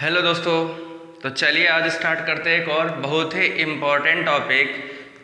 Hello दोस्तों। तो चलिए आज स्टार्ट करते हैं एक और बहुत ही इम्पोर्टेंट टॉपिक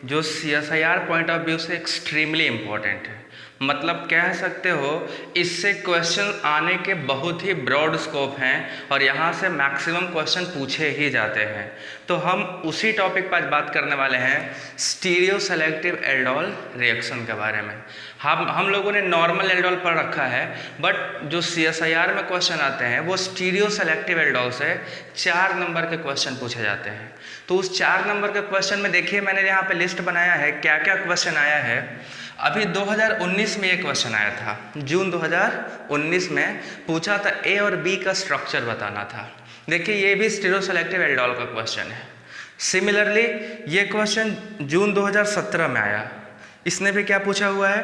जो CSIR पॉइंट ऑफ व्यू से एक्सट्रीमली इम्पोर्टेंट है। मतलब कह सकते हो इससे क्वेश्चन आने के बहुत ही ब्रॉड स्कोप हैं और यहाँ से मैक्सिमम क्वेश्चन पूछे ही जाते हैं। तो हम उसी टॉपिक पर आज बात करने वाले हैं, स्टीरियो सेलेक्टिव एल्डोल रिएक्शन के बारे में। हम लोगों ने नॉर्मल एल्डोल पढ़ रखा है, बट जो CSIR में क्वेश्चन आते हैं वो स्टीरियो सेलेक्टिव एल्डोल से 4 नंबर के क्वेश्चन पूछे जाते हैं। तो उस 4 नंबर के क्वेश्चन में देखिए मैंने यहाँ पे लिस्ट बनाया है क्या क्या क्वेश्चन आया है। अभी 2019 में ये क्वेश्चन आया था, जून 2019 में पूछा था ए और बी का स्ट्रक्चर बताना था। देखिए ये भी स्टीरियो सेलेक्टिव एल्डोल का क्वेश्चन है। सिमिलरली ये क्वेश्चन जून 2017 में आया, इसने भी क्या पूछा हुआ है,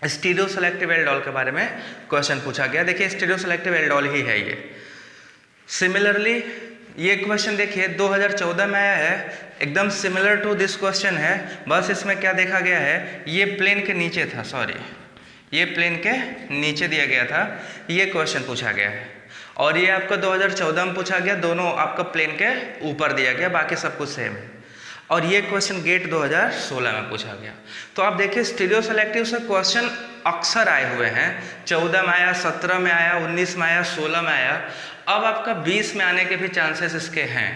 स्टीरियो सेलेक्टिव एल्डोल के बारे में क्वेश्चन पूछा गया। देखिए स्टीरियो सेलेक्टिव एल्डोल ही है ये। सिमिलरली ये क्वेश्चन देखिए 2014 में आया है, एकदम सिमिलर टू दिस क्वेश्चन है, बस इसमें क्या देखा गया है, ये प्लेन के नीचे था, सॉरी ये प्लेन के नीचे दिया गया था, ये क्वेश्चन पूछा गया है। और ये आपका 2014 में पूछा गया, दोनों आपका प्लेन के ऊपर दिया गया, बाकी सब कुछ सेम है। और ये क्वेश्चन गेट 2016 में पूछा गया। तो आप देखिए स्टीरियो सेलेक्टिव से क्वेश्चन अक्सर आए हुए हैं, 14 में आया, 17 में आया, 19 में आया, 16 में आया, अब आपका 20 में आने के भी चांसेस इसके हैं।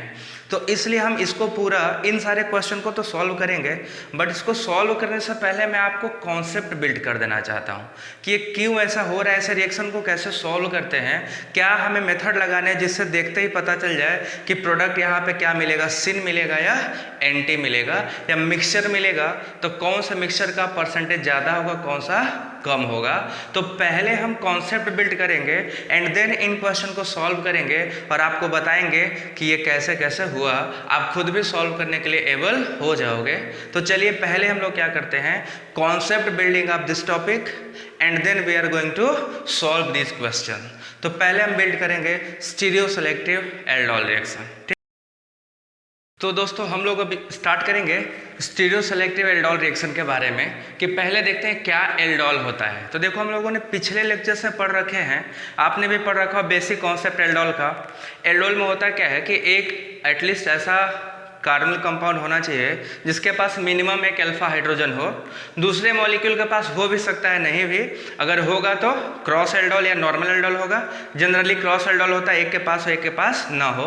तो इसलिए हम इसको पूरा इन सारे क्वेश्चन को तो सॉल्व करेंगे, बट इसको सॉल्व करने से पहले मैं आपको कॉन्सेप्ट बिल्ड कर देना चाहता हूँ कि ये क्यों ऐसा हो रहा है, ऐसे रिएक्शन को कैसे सॉल्व करते हैं, क्या हमें मेथड लगाने हैं जिससे देखते ही पता चल जाए कि प्रोडक्ट यहाँ पे क्या मिलेगा, सिन मिलेगा या एंटी मिलेगा या मिक्सचर मिलेगा, तो कौन सा मिक्सचर का परसेंटेज ज़्यादा होगा, कौन सा कम होगा। तो पहले हम कॉन्सेप्ट बिल्ड करेंगे एंड देन इन क्वेश्चन को सॉल्व करेंगे और आपको बताएंगे कि ये कैसे कैसे हुआ, आप खुद भी सॉल्व करने के लिए एबल हो जाओगे। तो चलिए पहले हम लोग क्या करते हैं, concept building of this topic and then we are going to solve this question. तो पहले हम बिल्ड करेंगे स्टीरियो सेलेक्टिव एल्डोल रिएक्शन। तो दोस्तों हम लोग अभी स्टार्ट करेंगे स्टीरियो सेलेक्टिव एल्डोल रिएक्शन के बारे में कि पहले देखते हैं क्या एल्डोल होता है। तो देखो हम लोगों ने पिछले लेक्चर से पढ़ रखे हैं, आपने भी पढ़ रखा बेसिक कॉन्सेप्ट एल्डोल का। एल्डोल में होता क्या है कि एक एटलीस्ट ऐसा कार्बोनिल कंपाउंड होना चाहिए जिसके पास मिनिमम एक अल्फा हाइड्रोजन हो, दूसरे मॉलिक्यूल के पास हो भी सकता है, नहीं भी, अगर होगा तो क्रॉस एल्डोल या नॉर्मल एल्डोल होगा। जनरली क्रॉस एल्डोल होता है, एक के पास हो एक के पास ना हो।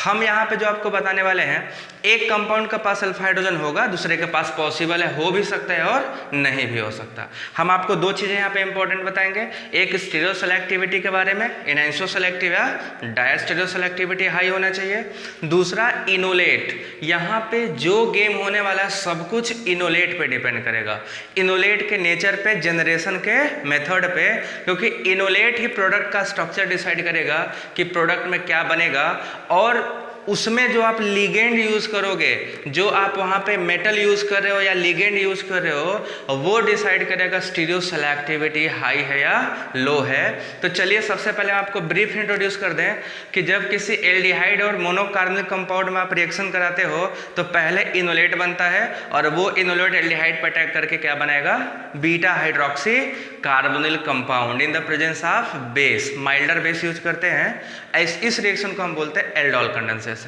हम यहाँ पे जो आपको बताने वाले हैं, एक कंपाउंड के पास अल्फा हाइड्रोजन होगा, दूसरे के पास पॉसिबल है, हो भी सकता है और नहीं भी हो सकता। हम आपको दो चीज़ें यहाँ पे इंपॉर्टेंट बताएंगे, एक स्टीरियो सेलेक्टिविटी के बारे में, इनएंसो सेलेक्टिव या डायस्टीरियो सेलेक्टिविटी हाई होना चाहिए। दूसरा इनोलेट, यहाँ पे जो गेम होने वाला है सब कुछ इनोलेट पे डिपेंड करेगा, इनोलेट के नेचर पे, जनरेशन के मेथड पे, क्योंकि इनोलेट ही प्रोडक्ट का स्ट्रक्चर डिसाइड करेगा कि प्रोडक्ट में क्या बनेगा। और उसमें जो आप लिगेंड यूज करोगे, जो आप वहाँ पे मेटल यूज कर रहे हो या लिगेंड यूज कर रहे हो, वो डिसाइड करेगा स्टीरियो सेलेक्टिविटी हाई है या लो है। तो चलिए सबसे पहले आपको ब्रीफ इंट्रोड्यूस कर दें कि जब किसी एल्डिहाइड और मोनोकार्बोनिल कंपाउंड में आप रिएक्शन कराते हो तो पहले इनोलेट बनता है और वो इनोलेट एल्डिहाइड पर अटैक करके क्या बनाएगा, beta hydroxy carbonyl compound in the presence of base, milder base use करते हैं। इस रिएक्शन को हम बोलते हैं एल्डोल कंडेंसेशन।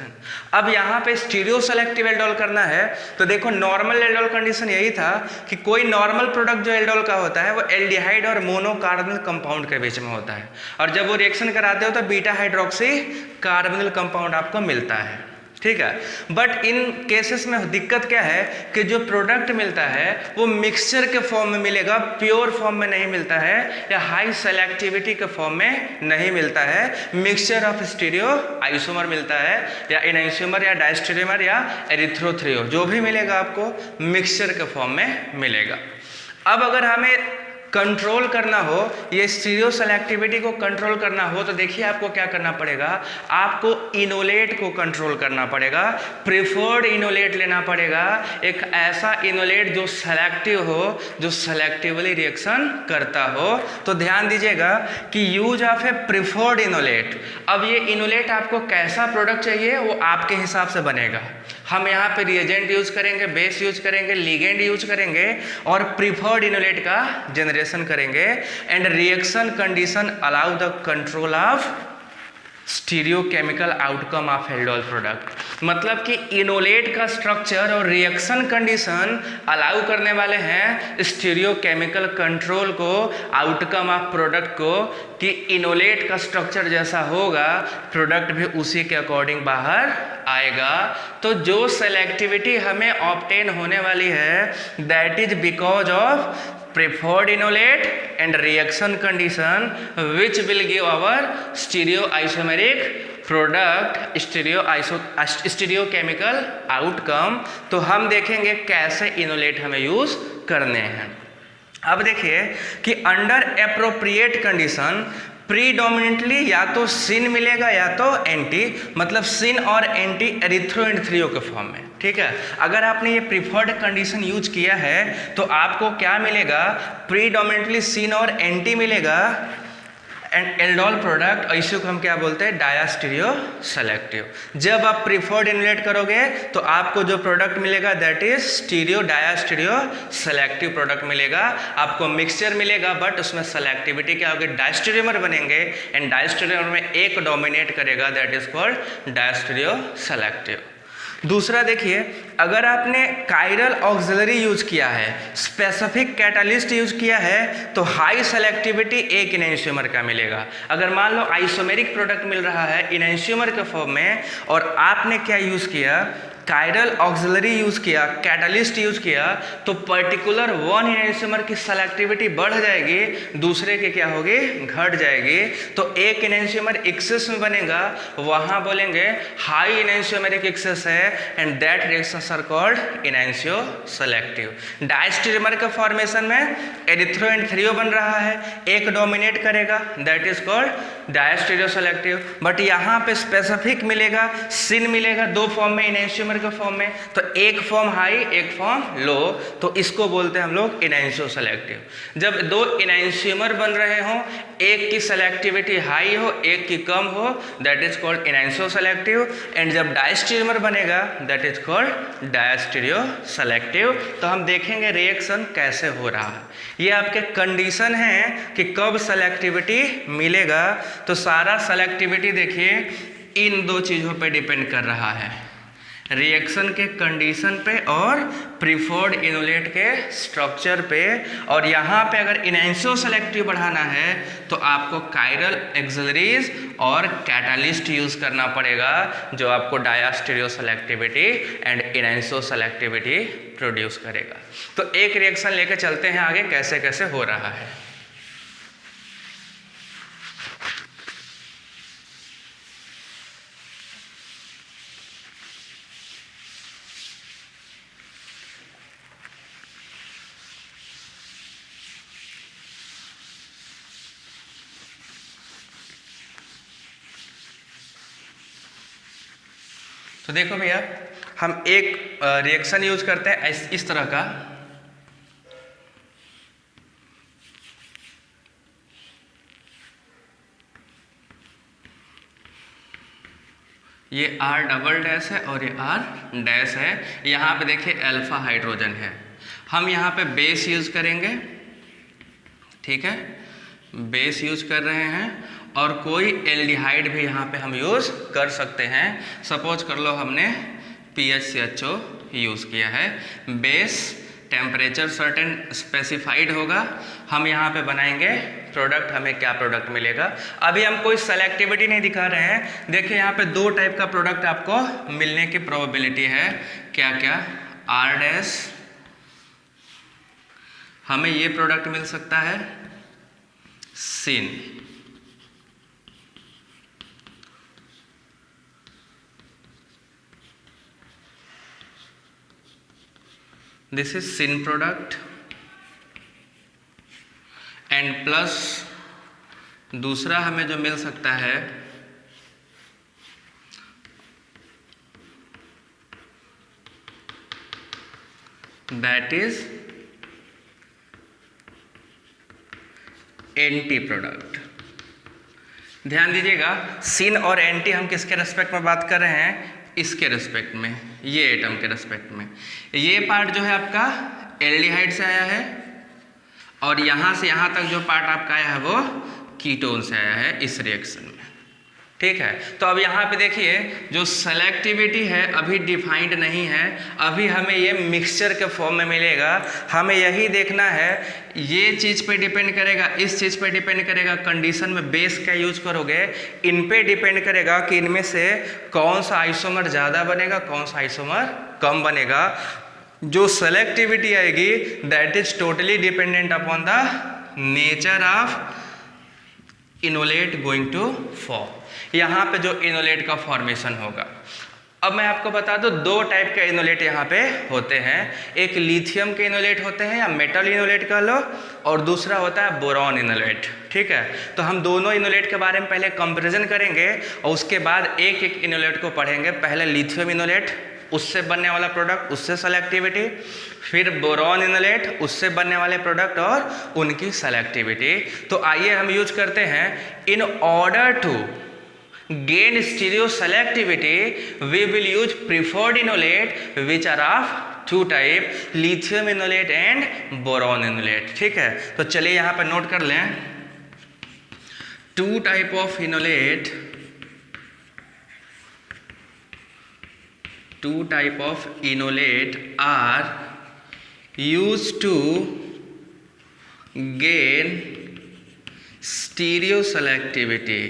अब यहाँ पे स्टीरियो सेलेक्टिव एल्डोल करना है तो देखो नॉर्मल एल्डोल कंडीशन यही था कि कोई नॉर्मल प्रोडक्ट जो एल्डोल का होता है वो एल्डिहाइड और मोनोकार्बोनिल कंपाउंड के बीच में होता है, और जब वो रिएक्शन कराते हो तो बीटा हाइड्रोक्सी कार्बोनिल कंपाउंड आपको मिलता है, ठीक है। बट इन केसेस में दिक्कत क्या है कि जो प्रोडक्ट मिलता है वो मिक्सचर के फॉर्म में मिलेगा, प्योर फॉर्म में नहीं मिलता है या हाई सेलेक्टिविटी के फॉर्म में नहीं मिलता है। मिक्सचर ऑफ स्टीरियो आइसोमर मिलता है या इनआइसोमर या डायस्टेरियोमर या एरिथ्रोथ्रियो, जो भी मिलेगा आपको मिक्सचर के फॉर्म में मिलेगा। अब अगर हमें कंट्रोल करना हो, ये स्टीरियो सेलेक्टिविटी को कंट्रोल करना हो, तो देखिए आपको क्या करना पड़ेगा, आपको इनोलेट को कंट्रोल करना पड़ेगा, प्रिफर्ड इनोलेट लेना पड़ेगा, एक ऐसा इनोलेट जो सेलेक्टिव हो, जो सेलेक्टिवली रिएक्शन करता हो। तो ध्यान दीजिएगा कि use of A preferred enolate. अब ये इनोलेट आपको कैसा प्रोडक्ट चाहिए वो आपके हिसाब से बनेगा। हम यहाँ पे रिएजेंट यूज करेंगे, बेस यूज करेंगे, लिगेंड यूज करेंगे और प्रिफर्ड इनोलेट का जनरेशन करेंगे। And reaction condition allow the control of stereochemical outcome of aldol product, मतलब कि इनोलेट का स्ट्रक्चर और रिएक्शन कंडीशन अलाउ करने वाले हैं स्टीरियोकेमिकल कंट्रोल को, आउटकम ऑफ प्रोडक्ट को, कि इनोलेट का स्ट्रक्चर जैसा होगा प्रोडक्ट भी उसी के अकॉर्डिंग बाहर आएगा। तो जो सेलेक्टिविटी हमें ऑब्टेन होने वाली है that is because of preferred inolate and reaction condition which will give our stereoisomeric product stereochemical outcome। तो हम देखेंगे कैसे इनोलेट हमें यूज करने हैं। अब देखिए कि अंडर एप्रोप्रिएट कंडीशन प्रीडोमिनेंटली या तो सिन मिलेगा या तो एंटी, मतलब सिन और एंटी एरिथ्रोएंथ्रियो के फॉर्म में, ठीक है। अगर आपने ये प्रीफर्ड कंडीशन यूज किया है तो आपको क्या मिलेगा, प्रीडोमिनेंटली सिन और एंटी मिलेगा एंड एल्डोल प्रोडक्ट, इसी को हम क्या बोलते हैं, डायास्टीरियो सेलेक्टिव। जब आप प्रीफर्ड इनलेट करोगे तो आपको जो प्रोडक्ट मिलेगा that is stereo diastereo selective product मिलेगा। आपको मिक्सचर मिलेगा बट उसमें सेलेक्टिविटी क्या होगी, डायस्टीरियोमर बनेंगे एंड डायस्टीरियोमर में एक डोमिनेट करेगा that is called diastereo selective. दूसरा देखिए, अगर आपने कायरल ऑक्सिलरी यूज किया है, स्पेसिफिक कैटालिस्ट यूज किया है तो हाई सेलेक्टिविटी एक इनैंशियोमर का मिलेगा। अगर मान लो आइसोमेरिक प्रोडक्ट मिल रहा है इनैंशियोमर के फॉर्म में और आपने क्या यूज किया, कायरल ऑक्सिलरी यूज किया, कैटालिस्ट यूज किया, तो पर्टिकुलर वन इनैंशियोमर की सेलेक्टिविटी बढ़ जाएगी, दूसरे के क्या होगी, घट जाएगी। तो एक इनैंशियोमर एक्सेस में बनेगा, वहां बोलेंगे हाई इनैंशियोमेरिक एक्सेस है and that reactions are called enantio selective. Diastereomer के फॉर्मेशन में एरिथ्रोएंथ्रियो बन रहा है, एक डोमिनेट करेगा that is called diastereo selective. But यहाँ पे स्पेसिफिक मिलेगा, सिन मिलेगा दो फॉर्म में इनैंशियोमर के फॉर्म में, तो एक फॉर्म हाई एक फॉर्म लो, तो इसको बोलते हैं हम लोग इनैंशियो सेलेक्टिव। जब दो इनैंशियोमर बन रहे हो, एक की सेलेक्टिविटी हाई हो एक की कम हो, that is called enantio selective. And जब डायस्टीरियोमर बनेगा that is called diastereo selective. तो हम देखेंगे रिएक्शन कैसे हो रहा है। ये आपके कंडीशन है कि कब सेलेक्टिविटी मिलेगा। तो सारा सेलेक्टिविटी देखिए इन दो चीजों पे डिपेंड कर रहा है, रिएक्शन के कंडीशन पे और प्रीफर्ड इनोलेट के स्ट्रक्चर पे। और यहाँ पे अगर इनैंशियो सेलेक्टिव बढ़ाना है तो आपको कायरल ऑक्सिलरीज और कैटालिस्ट यूज करना पड़ेगा जो आपको diastereo selectivity and enantio selectivity produce करेगा। तो एक रिएक्शन लेके चलते हैं आगे कैसे कैसे हो रहा है। तो देखो भैया, हम एक रिएक्शन यूज करते हैं इस तरह का, ये R डबल डैश है और ये R डैश है। यहाँ पे देखिए अल्फा हाइड्रोजन है, हम यहाँ पे बेस यूज करेंगे, ठीक है, बेस यूज कर रहे हैं। और कोई एल्डिहाइड भी यहाँ पे हम यूज कर सकते हैं। सपोज कर लो हमने PHCHO यूज किया है, बेस टेम्परेचर सर्टेन स्पेसिफाइड होगा, हम यहाँ पे बनाएंगे प्रोडक्ट, हमें क्या प्रोडक्ट मिलेगा। अभी हम कोई सेलेक्टिविटी नहीं दिखा रहे हैं। देखिए यहाँ पे दो टाइप का प्रोडक्ट आपको मिलने की प्रोबेबिलिटी है, क्या क्या, R डैश, हमें ये प्रोडक्ट मिल सकता है, syn, this is syn product and plus दूसरा हमें जो मिल सकता है दैट इज एंटी प्रोडक्ट। ध्यान दीजिएगा, सिन और एंटी हम किसके रेस्पेक्ट में बात कर रहे हैं, इसके रेस्पेक्ट में, ये एटम के रेस्पेक्ट में। ये पार्ट जो है आपका एल्डिहाइड से आया है और यहाँ से यहाँ तक जो पार्ट आपका आया है वो कीटोन से आया है इस रिएक्शन में, ठीक है। तो अब यहाँ पे देखिए जो सेलेक्टिविटी है अभी डिफाइंड नहीं है, अभी हमें ये मिक्सचर के फॉर्म में मिलेगा। हमें यही देखना है, ये चीज़ पे डिपेंड करेगा, इस चीज़ पे डिपेंड करेगा, कंडीशन में बेस क्या यूज करोगे इन पे डिपेंड करेगा कि इनमें से कौन सा आइसोमर ज़्यादा बनेगा, कौन सा आइसोमर कम बनेगा। जो सेलेक्टिविटी आएगी that is totally dependent upon the nature of enolate going to form, यहाँ पे जो इनोलेट का फॉर्मेशन होगा। अब मैं आपको बता दूं दो टाइप के इनोलेट यहाँ पे होते हैं, एक लिथियम के इनोलेट होते हैं या मेटल इनोलेट कह लो, और दूसरा होता है बोरॉन इनोलेट। ठीक है, तो हम दोनों इनोलेट के बारे में पहले कंपैरिजन करेंगे और उसके बाद एक एक इनोलेट को पढ़ेंगे। पहले लिथियम इनोलेट, उससे बनने वाला प्रोडक्ट, उससे सेलेक्टिविटी, फिर बोरॉन इनोलेट, उससे बनने वाले प्रोडक्ट और उनकी सेलेक्टिविटी। तो आइए हम यूज करते हैं, in order to gain stereo selectivity we will use preferred inolate which are of two type, lithium inolate and boron inolate। ठीक है, तो चलिए यहाँ पर नोट कर लें, two type of enolate, two type of inolate are used to gain stereo selectivity।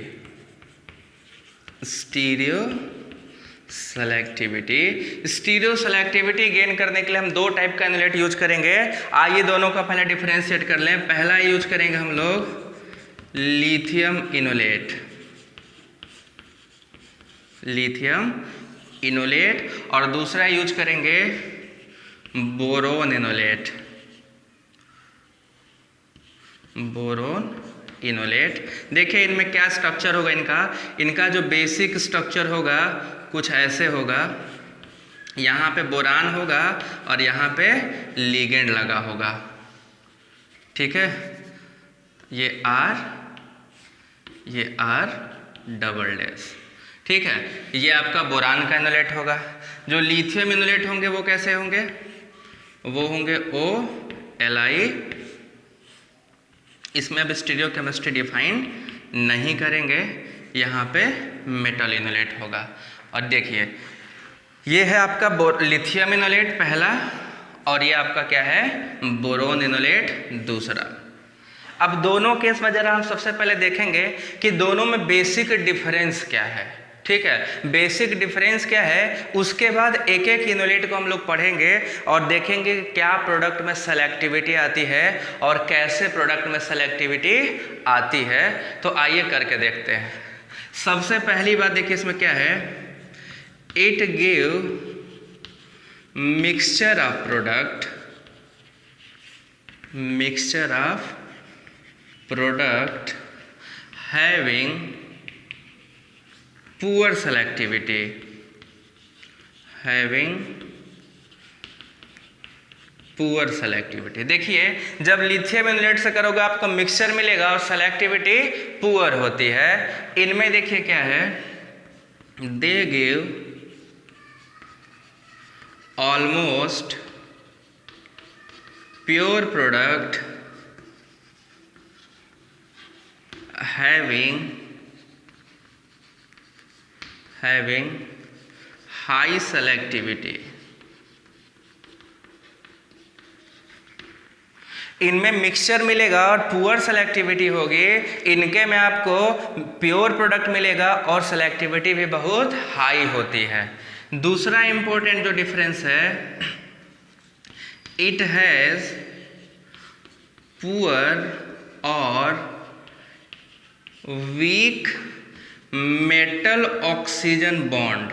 Stereo selectivity gain करने के लिए हम दो टाइप का इनोलेट यूज करेंगे। आइए दोनों का पहले डिफरेंशिएट कर लें। पहला यूज करेंगे हम लोग लिथियम इनोलेट और दूसरा यूज करेंगे बोरोन इनोलेट। देखिए इनमें क्या स्ट्रक्चर होगा, इनका जो बेसिक स्ट्रक्चर होगा कुछ ऐसे होगा, यहाँ पे बोरान होगा और यहाँ पे लिगेंड लगा होगा। ठीक है, ये आर डबल डैश। ठीक है, ये आपका बोरान का इनोलेट होगा। जो लिथियम इनोलेट होंगे वो कैसे होंगे, वो होंगे OLi। इसमें अब स्टीरियो केमिस्ट्री डिफाइन नहीं करेंगे, यहाँ पे मेटल इनोलेट होगा। और देखिए ये है आपका लिथियम इनोलेट पहला और ये आपका क्या है बोरोन इनोलेट दूसरा। अब दोनों केस में जरा हम सबसे पहले देखेंगे कि दोनों में बेसिक डिफरेंस क्या है। ठीक है, बेसिक डिफरेंस क्या है, उसके बाद एक एक इनोलेट को हम लोग पढ़ेंगे और देखेंगे क्या प्रोडक्ट में सेलेक्टिविटी आती है और कैसे प्रोडक्ट में सेलेक्टिविटी आती है। तो आइए करके देखते हैं। सबसे पहली बात देखिए इसमें क्या है, it give mixture of product having poor selectivity, देखिए जब लिथियम इनोलेट से करोगे आपको मिक्सचर मिलेगा और सेलेक्टिविटी पुअर होती है। इनमें देखिए क्या है, they give almost pure product having high selectivity। इनमें मिक्सचर मिलेगा और पुअर सेलेक्टिविटी होगी, इनके में आपको प्योर प्रोडक्ट मिलेगा और सेलेक्टिविटी भी बहुत हाई होती है। दूसरा इंपॉर्टेंट जो डिफरेंस है, इट हैज पुअर और वीक मेटल ऑक्सीजन बॉन्ड।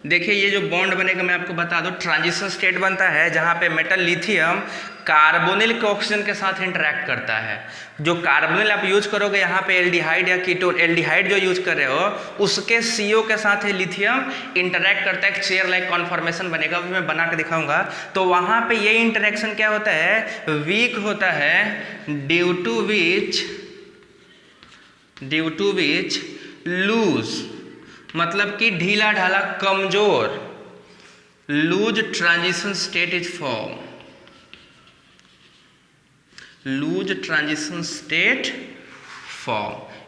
देखिए ये जो बॉन्ड बनेगा मैं आपको बता दूं, ट्रांजिशन स्टेट बनता है जहां पे मेटल लिथियम कार्बोनिल के ऑक्सीजन के साथ इंटरेक्ट करता है। जो कार्बोनिल आप यूज करोगे यहाँ पे एल्डिहाइड या कीटोन, एल्डिहाइड जो यूज कर रहे हो उसके CO के साथ ही लिथियम इंटरेक्ट करता है, एक चेयर लाइक कॉन्फॉर्मेशन बनेगा, वो मैं बना के दिखाऊंगा। तो वहाँ पे ये इंटरेक्शन क्या होता है, वीक होता है, ड्यू टू विच लूज, मतलब कि ढीला ढाला कमजोर, loose transition state is form,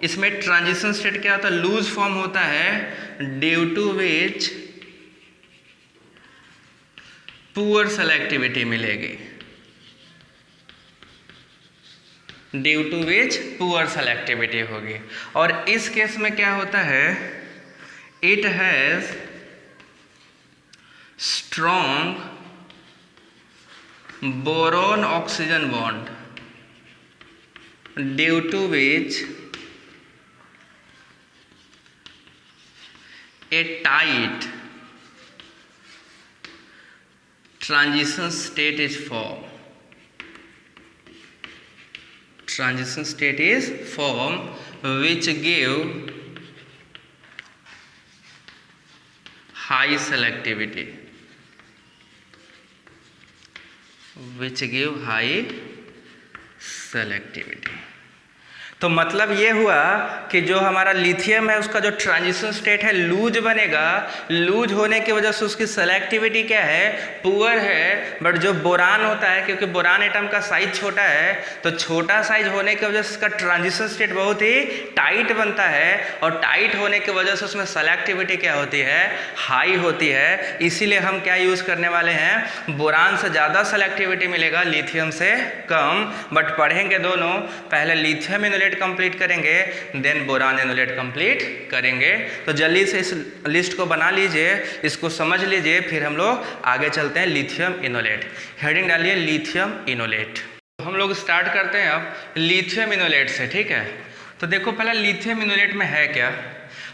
इसमें ट्रांजिशन स्टेट क्या होता है, लूज फॉर्म होता है, due to which poor selectivity मिलेगी, due to which poor selectivity होगी। और इस केस में क्या होता है, it has strong boron oxygen bond due to which a tight transition state is formed. Transition state is formed which give high selectivity. Which give high selectivity. तो मतलब ये हुआ कि जो हमारा लिथियम है उसका जो ट्रांजिशन स्टेट है लूज बनेगा, लूज होने की वजह से उसकी सेलेक्टिविटी क्या है, पुअर है। बट जो बोरान होता है, क्योंकि बोरान एटम का साइज छोटा है, तो छोटा साइज होने की वजह से इसका ट्रांजिशन स्टेट बहुत ही टाइट बनता है, और टाइट होने की वजह से उसमें सेलेक्टिविटी क्या होती है, हाई होती है। इसीलिए हम क्या यूज़ करने वाले हैं, बोरान से ज़्यादा सेलेक्टिविटी मिलेगा, लिथियम से कम। बट पढ़ेंगे दोनों, पहले लिथियम इनोलेट कंप्लीट करेंगे, देन बोरान इनोलेट कंप्लीट करेंगे। तो जल्दी से इस लिस्ट को बना लीजिए, इसको समझ लीजिए, फिर हम लोग आगे चलते हैं। लिथियम इनोलेट, हेडिंग डालिए लिथियम इनोलेट। हम लोग स्टार्ट करते हैं अब लिथियम इनोलेट से, ठीक है। तो देखो पहले लिथियम इनोलेट में है क्या,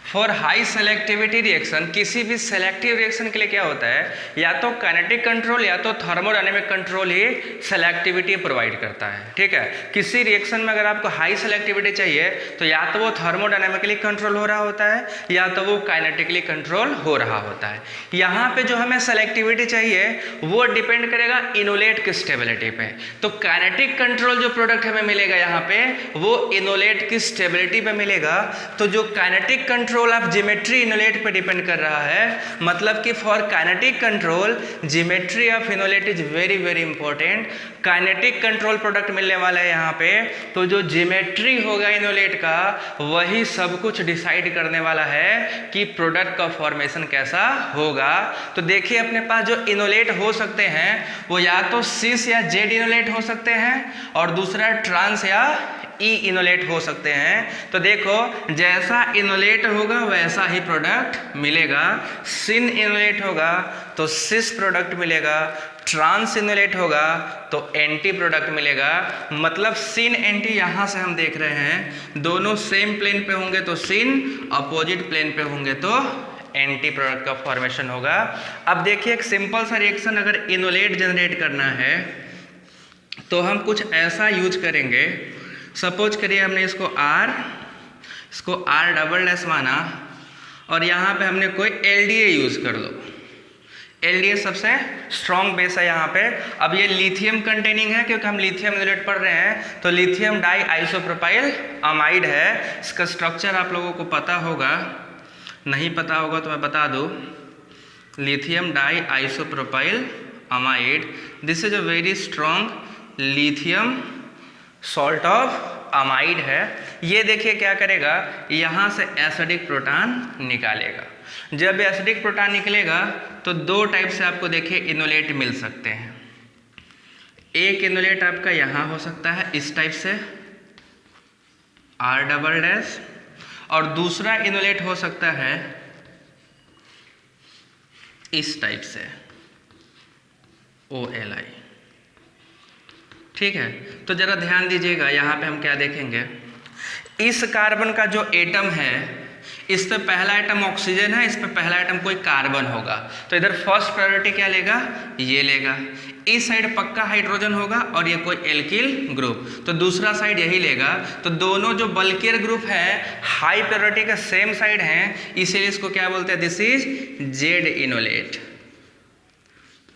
फॉर हाई सेलेक्टिविटी रिएक्शन, किसी भी सेलेक्टिव रिएक्शन के लिए क्या होता है, या तो काइनेटिक कंट्रोल या तो थर्मोडायनेमिक कंट्रोल ही सेलेक्टिविटी प्रोवाइड करता है, ठीक है। किसी रिएक्शन में अगर आपको हाई सेलेक्टिविटी चाहिए तो या तो वो थर्मोडायनेमिकली कंट्रोल हो रहा होता है या तो वो काइनेटिकली कंट्रोल हो रहा होता है। यहाँ पे जो हमें सेलेक्टिविटी चाहिए वो डिपेंड करेगा इनोलेट की स्टेबिलिटी पे। तो काइनेटिक कंट्रोल जो प्रोडक्ट हमें मिलेगा यहाँ पे वो इनोलेट की स्टेबिलिटी पे मिलेगा। तो जो kinetic control of geometry enolate पे डिपेंड कर रहा है, मतलब कि for kinetic control geometry of enolate is very very important. Kinetic control product मिलने वाला है यहाँ पे, तो जो ज्योमेट्री होगा इनोलेट का वही सब कुछ डिसाइड करने वाला है कि प्रोडक्ट का फॉर्मेशन कैसा होगा। तो देखिए अपने पास जो इनोलेट हो सकते हैं वो या तो सिस या जेड इनोलेट हो सकते हैं, और दूसरा ट्रांस या ई इनोलेट हो सकते हैं। तो देखो जैसा इनोलेट होगा वैसा ही प्रोडक्ट मिलेगा। सिन इनोलेट होगा तो सिस प्रोडक्ट मिलेगा, ट्रांस इनोलेट होगा तो एंटी प्रोडक्ट मिलेगा। मतलब सिन एंटी यहाँ से हम देख रहे हैं दोनों सेम प्लेन पे होंगे तो सिन, अपोजिट प्लेन पे होंगे तो एंटी प्रोडक्ट का फॉर्मेशन होगा। अब देखिए एक सिंपल सा रिएक्शन अगर इनोलेट जनरेट करना है तो हम कुछ ऐसा यूज करेंगे। सपोज करिए हमने इसको R डबल डैश माना और यहाँ पे हमने कोई LDA यूज़ कर लो। LDA सबसे स्ट्रॉन्ग बेस है यहाँ पे। अब ये लिथियम कंटेनिंग है क्योंकि हम लिथियम इनोलेट पढ़ रहे हैं, तो लिथियम डाई आइसोप्रोपाइल अमाइड है। इसका स्ट्रक्चर आप लोगों को पता होगा, नहीं पता होगा तो मैं बता दूँ। Lithium di isopropyl amide, this is a very strong lithium salt of amide है। ये देखिए क्या करेगा, यहाँ से एसिडिक प्रोटॉन निकालेगा। जब एसिडिक प्रोटॉन निकलेगा तो दो टाइप से आपको देखिए इनोलेट मिल सकते हैं। एक इनोलेट आपका यहाँ हो सकता है इस टाइप से R डबल डैश, और दूसरा इनोलेट हो सकता है इस टाइप से OLI, ठीक है। तो जरा ध्यान दीजिएगा, यहाँ पे हम क्या देखेंगे, इस कार्बन का जो एटम है इस पे पहला एटम ऑक्सीजन है, इस पे पहला एटम कोई कार्बन होगा, तो इधर फर्स्ट प्रायोरिटी क्या लेगा, ये लेगा। इस साइड पक्का हाइड्रोजन होगा और ये कोई एल्किल ग्रुप, तो दूसरा साइड यही लेगा। तो दोनों जो बल्कियर ग्रुप है हाई प्रायोरिटी का सेम साइड हैं, इसीलिए इसको क्या बोलते हैं, this is Z enolate.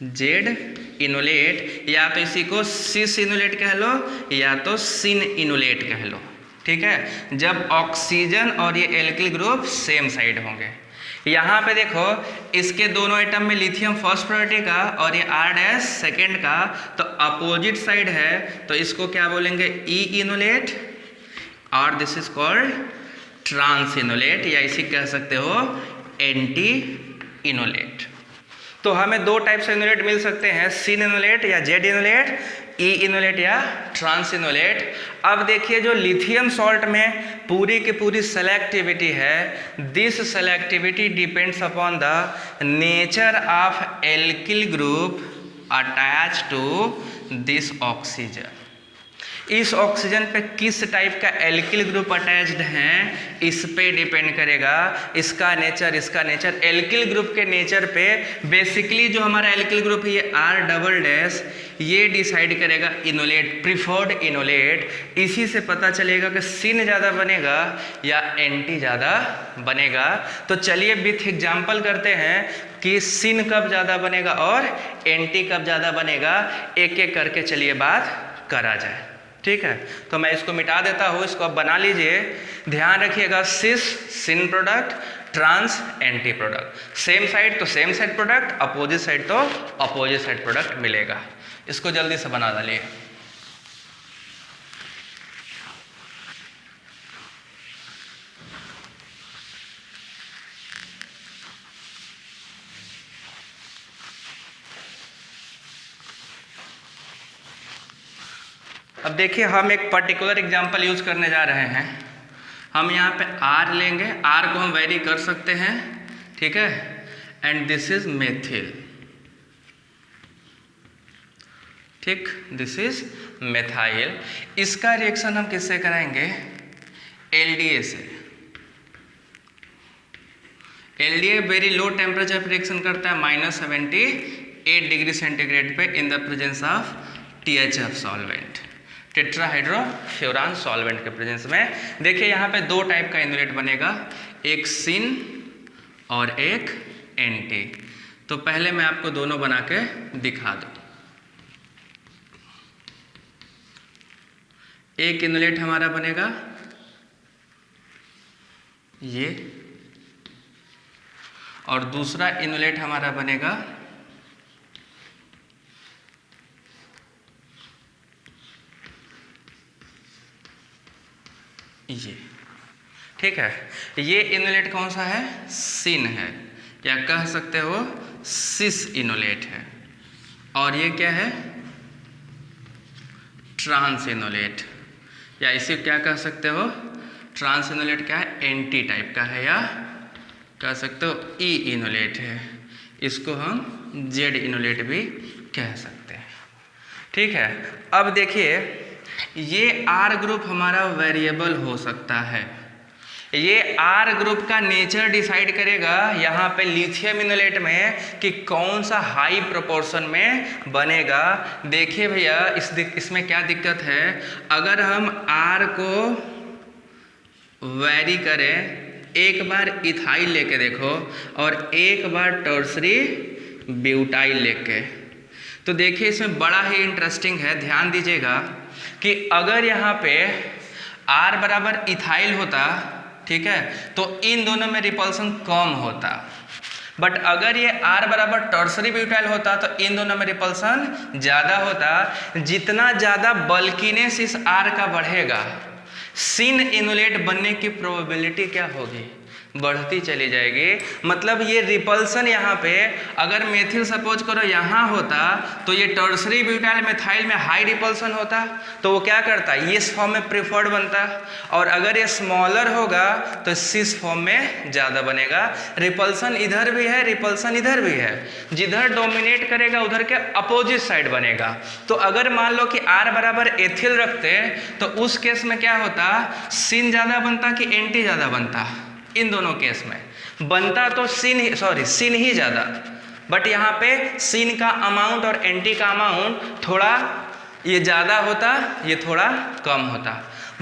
Z enolate, या तो इसी को सिस इनोलेट कह लो या तो सिन इनोलेट कह लो, ठीक है। जब ऑक्सीजन और ये एल्किल ग्रुप सेम साइड होंगे। यहाँ पे देखो इसके दोनों एटम में लिथियम फर्स्ट प्रायोरिटी का और ये R डैश सेकेंड का, तो अपोजिट साइड है, तो इसको क्या बोलेंगे, ई इनोलेट। और this is called trans enolate, या इसी कह सकते हो एंटी इनोलेट। तो हमें दो टाइप से इनोलेट मिल सकते हैं, सिन इनोलेट या जेड इनोलेट, ई इनोलेट या ट्रांस इनोलेट। अब देखिए जो लिथियम सॉल्ट में पूरी की पूरी सेलेक्टिविटी है, this selectivity depends upon the nature of alkyl group attach to this oxygen. इस ऑक्सीजन पे किस टाइप का एल्किल ग्रुप अटैच्ड है इस पे डिपेंड करेगा इसका नेचर। एल्किल ग्रुप के नेचर पे बेसिकली जो हमारा एल्किल ग्रुप है ये R डबल डैश, ये डिसाइड करेगा इनोलेट, प्रिफर्ड इनोलेट। इसी से पता चलेगा कि सिन ज़्यादा बनेगा या एंटी ज़्यादा बनेगा। तो चलिए विथ एग्जाम्पल करते हैं कि सिन कब ज़्यादा बनेगा और एंटी कब ज़्यादा बनेगा, एक एक करके चलिए बात करा जाए। ठीक है, तो मैं इसको मिटा देता हूँ, इसको आप बना लीजिए। ध्यान रखिएगा, cis syn product, trans anti product, same side तो same side product, opposite side तो अपोजिट साइड प्रोडक्ट मिलेगा। इसको जल्दी से बना डालिए। अब देखिए हम एक पर्टिकुलर एग्जांपल यूज करने जा रहे हैं। हम यहाँ पे R लेंगे, R को हम वेरी कर सकते हैं, ठीक है, एंड दिस इज मेथिल, ठीक, दिस इज मेथाइल। इसका रिएक्शन हम किससे कराएंगे, LDA से। LDA वेरी लो टेम्परेचर पर रिएक्शन करता है -78 डिग्री सेंटीग्रेड पे in the presence of THF solvent, tetrahydrofuran solvent के प्रेजेंस में। देखिए यहाँ पे दो टाइप का इनोलेट बनेगा, एक सिन और एक एंटी। तो पहले मैं आपको दोनों बना के दिखा दूं। एक इनोलेट हमारा बनेगा ये, और दूसरा इनोलेट हमारा बनेगा ये, ठीक है। ये इनोलेट कौन सा है, सिन है, या कह सकते हो सिस इनोलेट है। और ये क्या है, ट्रांस इनोलेट, या इसे क्या कह सकते हो, ट्रांस इनोलेट क्या है, एंटी टाइप का है, या कह सकते हो ई इनोलेट है। इसको हम जेड इनोलेट भी कह सकते हैं, ठीक है। अब देखिए ये R ग्रुप हमारा वेरिएबल हो सकता है। ये R ग्रुप का नेचर डिसाइड करेगा यहाँ पे लिथियम इनोलेट में कि कौन सा हाई प्रोपोर्शन में बनेगा। देखिए भैया इसमें क्या दिक्कत है, अगर हम R को वेरी करें, एक बार इथाइल लेके देखो और एक बार टर्सरी ब्यूटाइल लेके, तो देखिए इसमें बड़ा ही इंटरेस्टिंग है। ध्यान दीजिएगा कि अगर यहाँ पे R बराबर इथाइल होता, ठीक है, तो इन दोनों में रिपल्सन कम होता। बट अगर ये R बराबर टर्सरी ब्यूटाइल होता तो इन दोनों में रिपल्सन ज़्यादा होता। जितना ज़्यादा बल्कीनेस इस R का बढ़ेगा, सिन इनोलेट बनने की प्रोबेबिलिटी क्या होगी, बढ़ती चली जाएगी। मतलब ये रिपल्सन यहाँ पे अगर मेथिल सपोज करो यहाँ होता तो ये टर्सरी ब्यूटाइल मेथाइल में हाई रिपल्सन होता, तो वो क्या करता, ये इस फॉर्म में प्रिफर्ड बनता, और अगर ये स्मॉलर होगा तो सिस फॉर्म में ज़्यादा बनेगा। रिपल्सन इधर भी है, रिपल्सन इधर भी है, जिधर डोमिनेट करेगा उधर के अपोजिट साइड बनेगा। तो अगर मान लो कि R बराबर एथिल रखते तो उस केस में क्या होता, सिन ज़्यादा बनता कि एंटी ज़्यादा बनता, इन दोनों केस में बनता तो सिन ही ज़्यादा। बट यहाँ पे सिन का अमाउंट और एंटी का अमाउंट थोड़ा ये ज़्यादा होता, ये थोड़ा कम होता।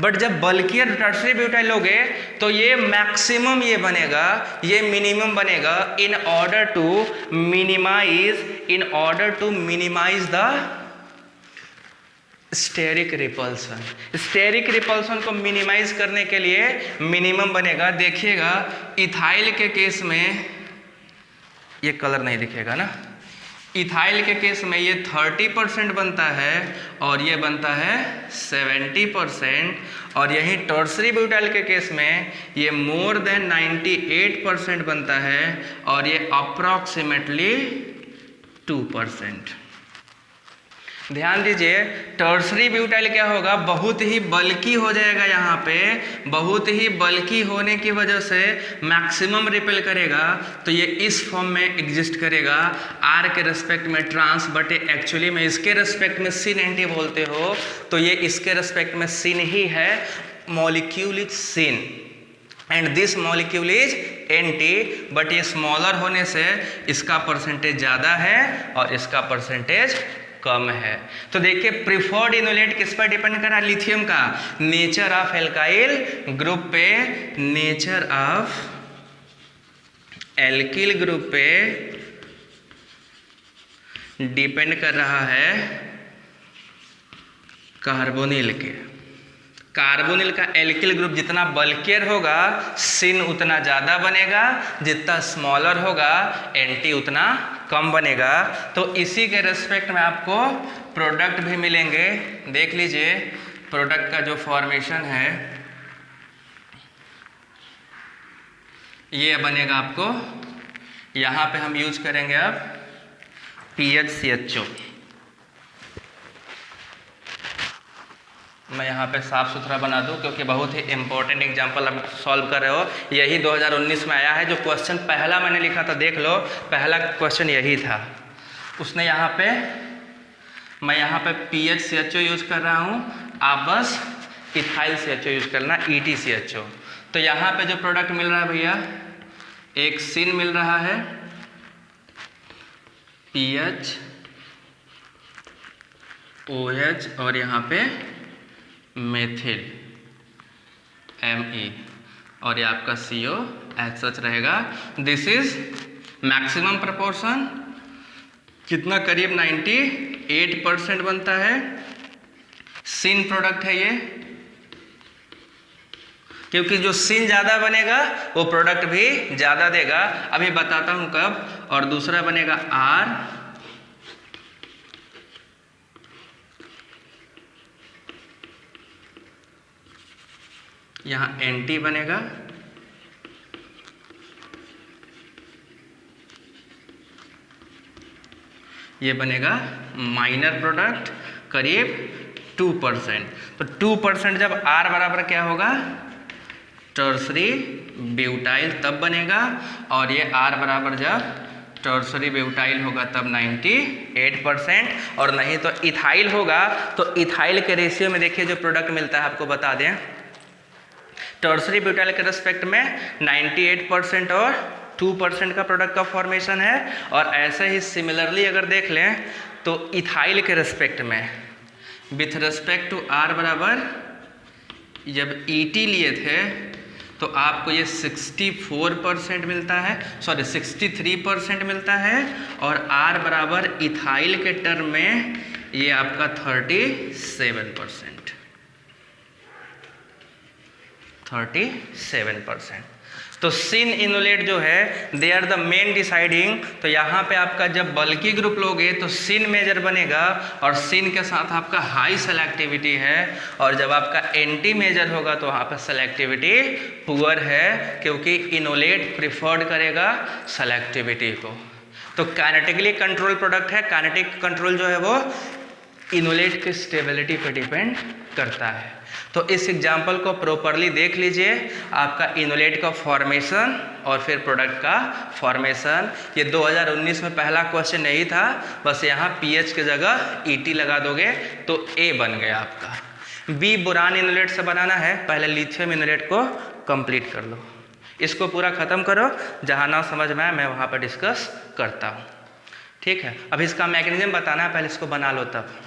बट जब बल्कियर टर्सरी ब्यूटाइल लोगे तो ये मैक्सिमम ये बनेगा, ये मिनिमम बनेगा, in order to minimize the steric repulsion. Steric repulsion को मिनिमाइज करने के लिए मिनिमम बनेगा। देखिएगा इथाइल के केस में ये कलर नहीं दिखेगा ना, इथाइल के केस में ये 30% बनता है और ये बनता है 70%, और यहीं टर्सरी ब्यूटाइल के केस में ये मोर देन 98% बनता है और ये अप्रॉक्सीमेटली 2%। ध्यान दीजिए, टर्सरी ब्यूटाइल क्या होगा, बहुत ही बल्की हो जाएगा। यहाँ पे बहुत ही बल्की होने की वजह से मैक्सिमम रिपेल करेगा, तो ये इस फॉर्म में एग्जिस्ट करेगा आर के रेस्पेक्ट में ट्रांस, बट एक्चुअली में इसके रेस्पेक्ट में सिन एंटी बोलते हो, तो ये इसके रेस्पेक्ट में सिन ही है। Molecule is syn and this molecule is anti, but ये स्मॉलर होने से इसका परसेंटेज ज़्यादा है और इसका परसेंटेज कम है। तो देखिए प्रिफर्ड इनोलेट किस पर डिपेंड करा, लिथियम का नेचर ऑफ एल्काइल ग्रुप पे, नेचर ऑफ एल्किल ग्रुप पे डिपेंड कर रहा है कार्बोनिल के। कार्बोनिल का एल्किल ग्रुप जितना बल्कियर होगा सिन उतना ज़्यादा बनेगा, जितना स्मॉलर होगा एंटी उतना कम बनेगा। तो इसी के रेस्पेक्ट में आपको प्रोडक्ट भी मिलेंगे। देख लीजिए प्रोडक्ट का जो फॉर्मेशन है ये बनेगा आपको, यहाँ पे हम यूज करेंगे अब PHCHO। मैं यहाँ पे साफ सुथरा बना दूँ क्योंकि बहुत ही इंपॉर्टेंट एग्जाम्पल आप सॉल्व कर रहे हो। यही 2019 में आया है। जो क्वेश्चन पहला मैंने लिखा था देख लो, पहला क्वेश्चन यही था। उसने यहाँ पे, मैं यहाँ पे PHCHO यूज कर रहा हूँ, आप बस इथाइल CHO यूज करना, ETCHO। तो यहाँ पे जो प्रोडक्ट मिल रहा है भैया, एक सिन मिल रहा है PHOH और यहाँ पे मेथिल Me और ये आपका CO एज सच रहेगा। दिस इज मैक्सिमम प्रपोर्शन, कितना करीब 98% बनता है। सिन प्रोडक्ट है ये, क्योंकि जो सिन ज़्यादा बनेगा वो प्रोडक्ट भी ज़्यादा देगा। अभी बताता हूँ कब। और दूसरा बनेगा R, यहाँ एंटी बनेगा, ये बनेगा माइनर प्रोडक्ट करीब 2%। तो 2% जब R बराबर क्या होगा, टर्सरी ब्यूटाइल तब बनेगा, और ये R बराबर जब टर्सरी ब्यूटाइल होगा तब 98%, और नहीं तो इथाइल होगा। तो इथाइल के रेशियो में देखिए जो प्रोडक्ट मिलता है, आपको बता दें, टर्सरी ब्यूटाइल के रेस्पेक्ट में 98% और 2% का प्रोडक्ट का फॉर्मेशन है। और ऐसे ही सिमिलरली अगर देख लें तो इथाइल के रेस्पेक्ट में विथ रेस्पेक्ट टू R बराबर जब ET लिए थे तो आपको ये 64% मिलता है, सॉरी 63% मिलता है, और R बराबर इथाइल के टर्म में ये आपका 37%। तो सिन इनोलेट जो है they are the main deciding. तो यहाँ पे आपका जब बल्की ग्रुप लोगे तो सिन मेजर बनेगा, और सिन के साथ आपका हाई सेलेक्टिविटी है, और जब आपका एंटी मेजर होगा तो वहाँ पे सेलेक्टिविटी पुअर है, क्योंकि इनोलेट प्रिफर्ड करेगा सेलेक्टिविटी को। तो काइनेटिकली कंट्रोल प्रोडक्ट है। काइनेटिक कंट्रोल जो है वो इनोलेट की स्टेबिलिटी पे डिपेंड करता है। तो इस एग्जाम्पल को प्रॉपरली देख लीजिए, आपका इनोलेट का फॉर्मेशन और फिर प्रोडक्ट का फॉर्मेशन। ये 2019 में पहला क्वेश्चन यही था, बस यहाँ PH की जगह ET लगा दोगे तो A बन गया आपका। B बोरान इनोलेट से बनाना है, पहले लिथियम इनोलेट को कंप्लीट कर लो, इसको पूरा ख़त्म करो, जहाँ ना समझ में आए मैं वहाँ पर डिस्कस करता हूँ। ठीक है, अब इसका मैकेनिज्म बताना है, पहले इसको बना लो तब।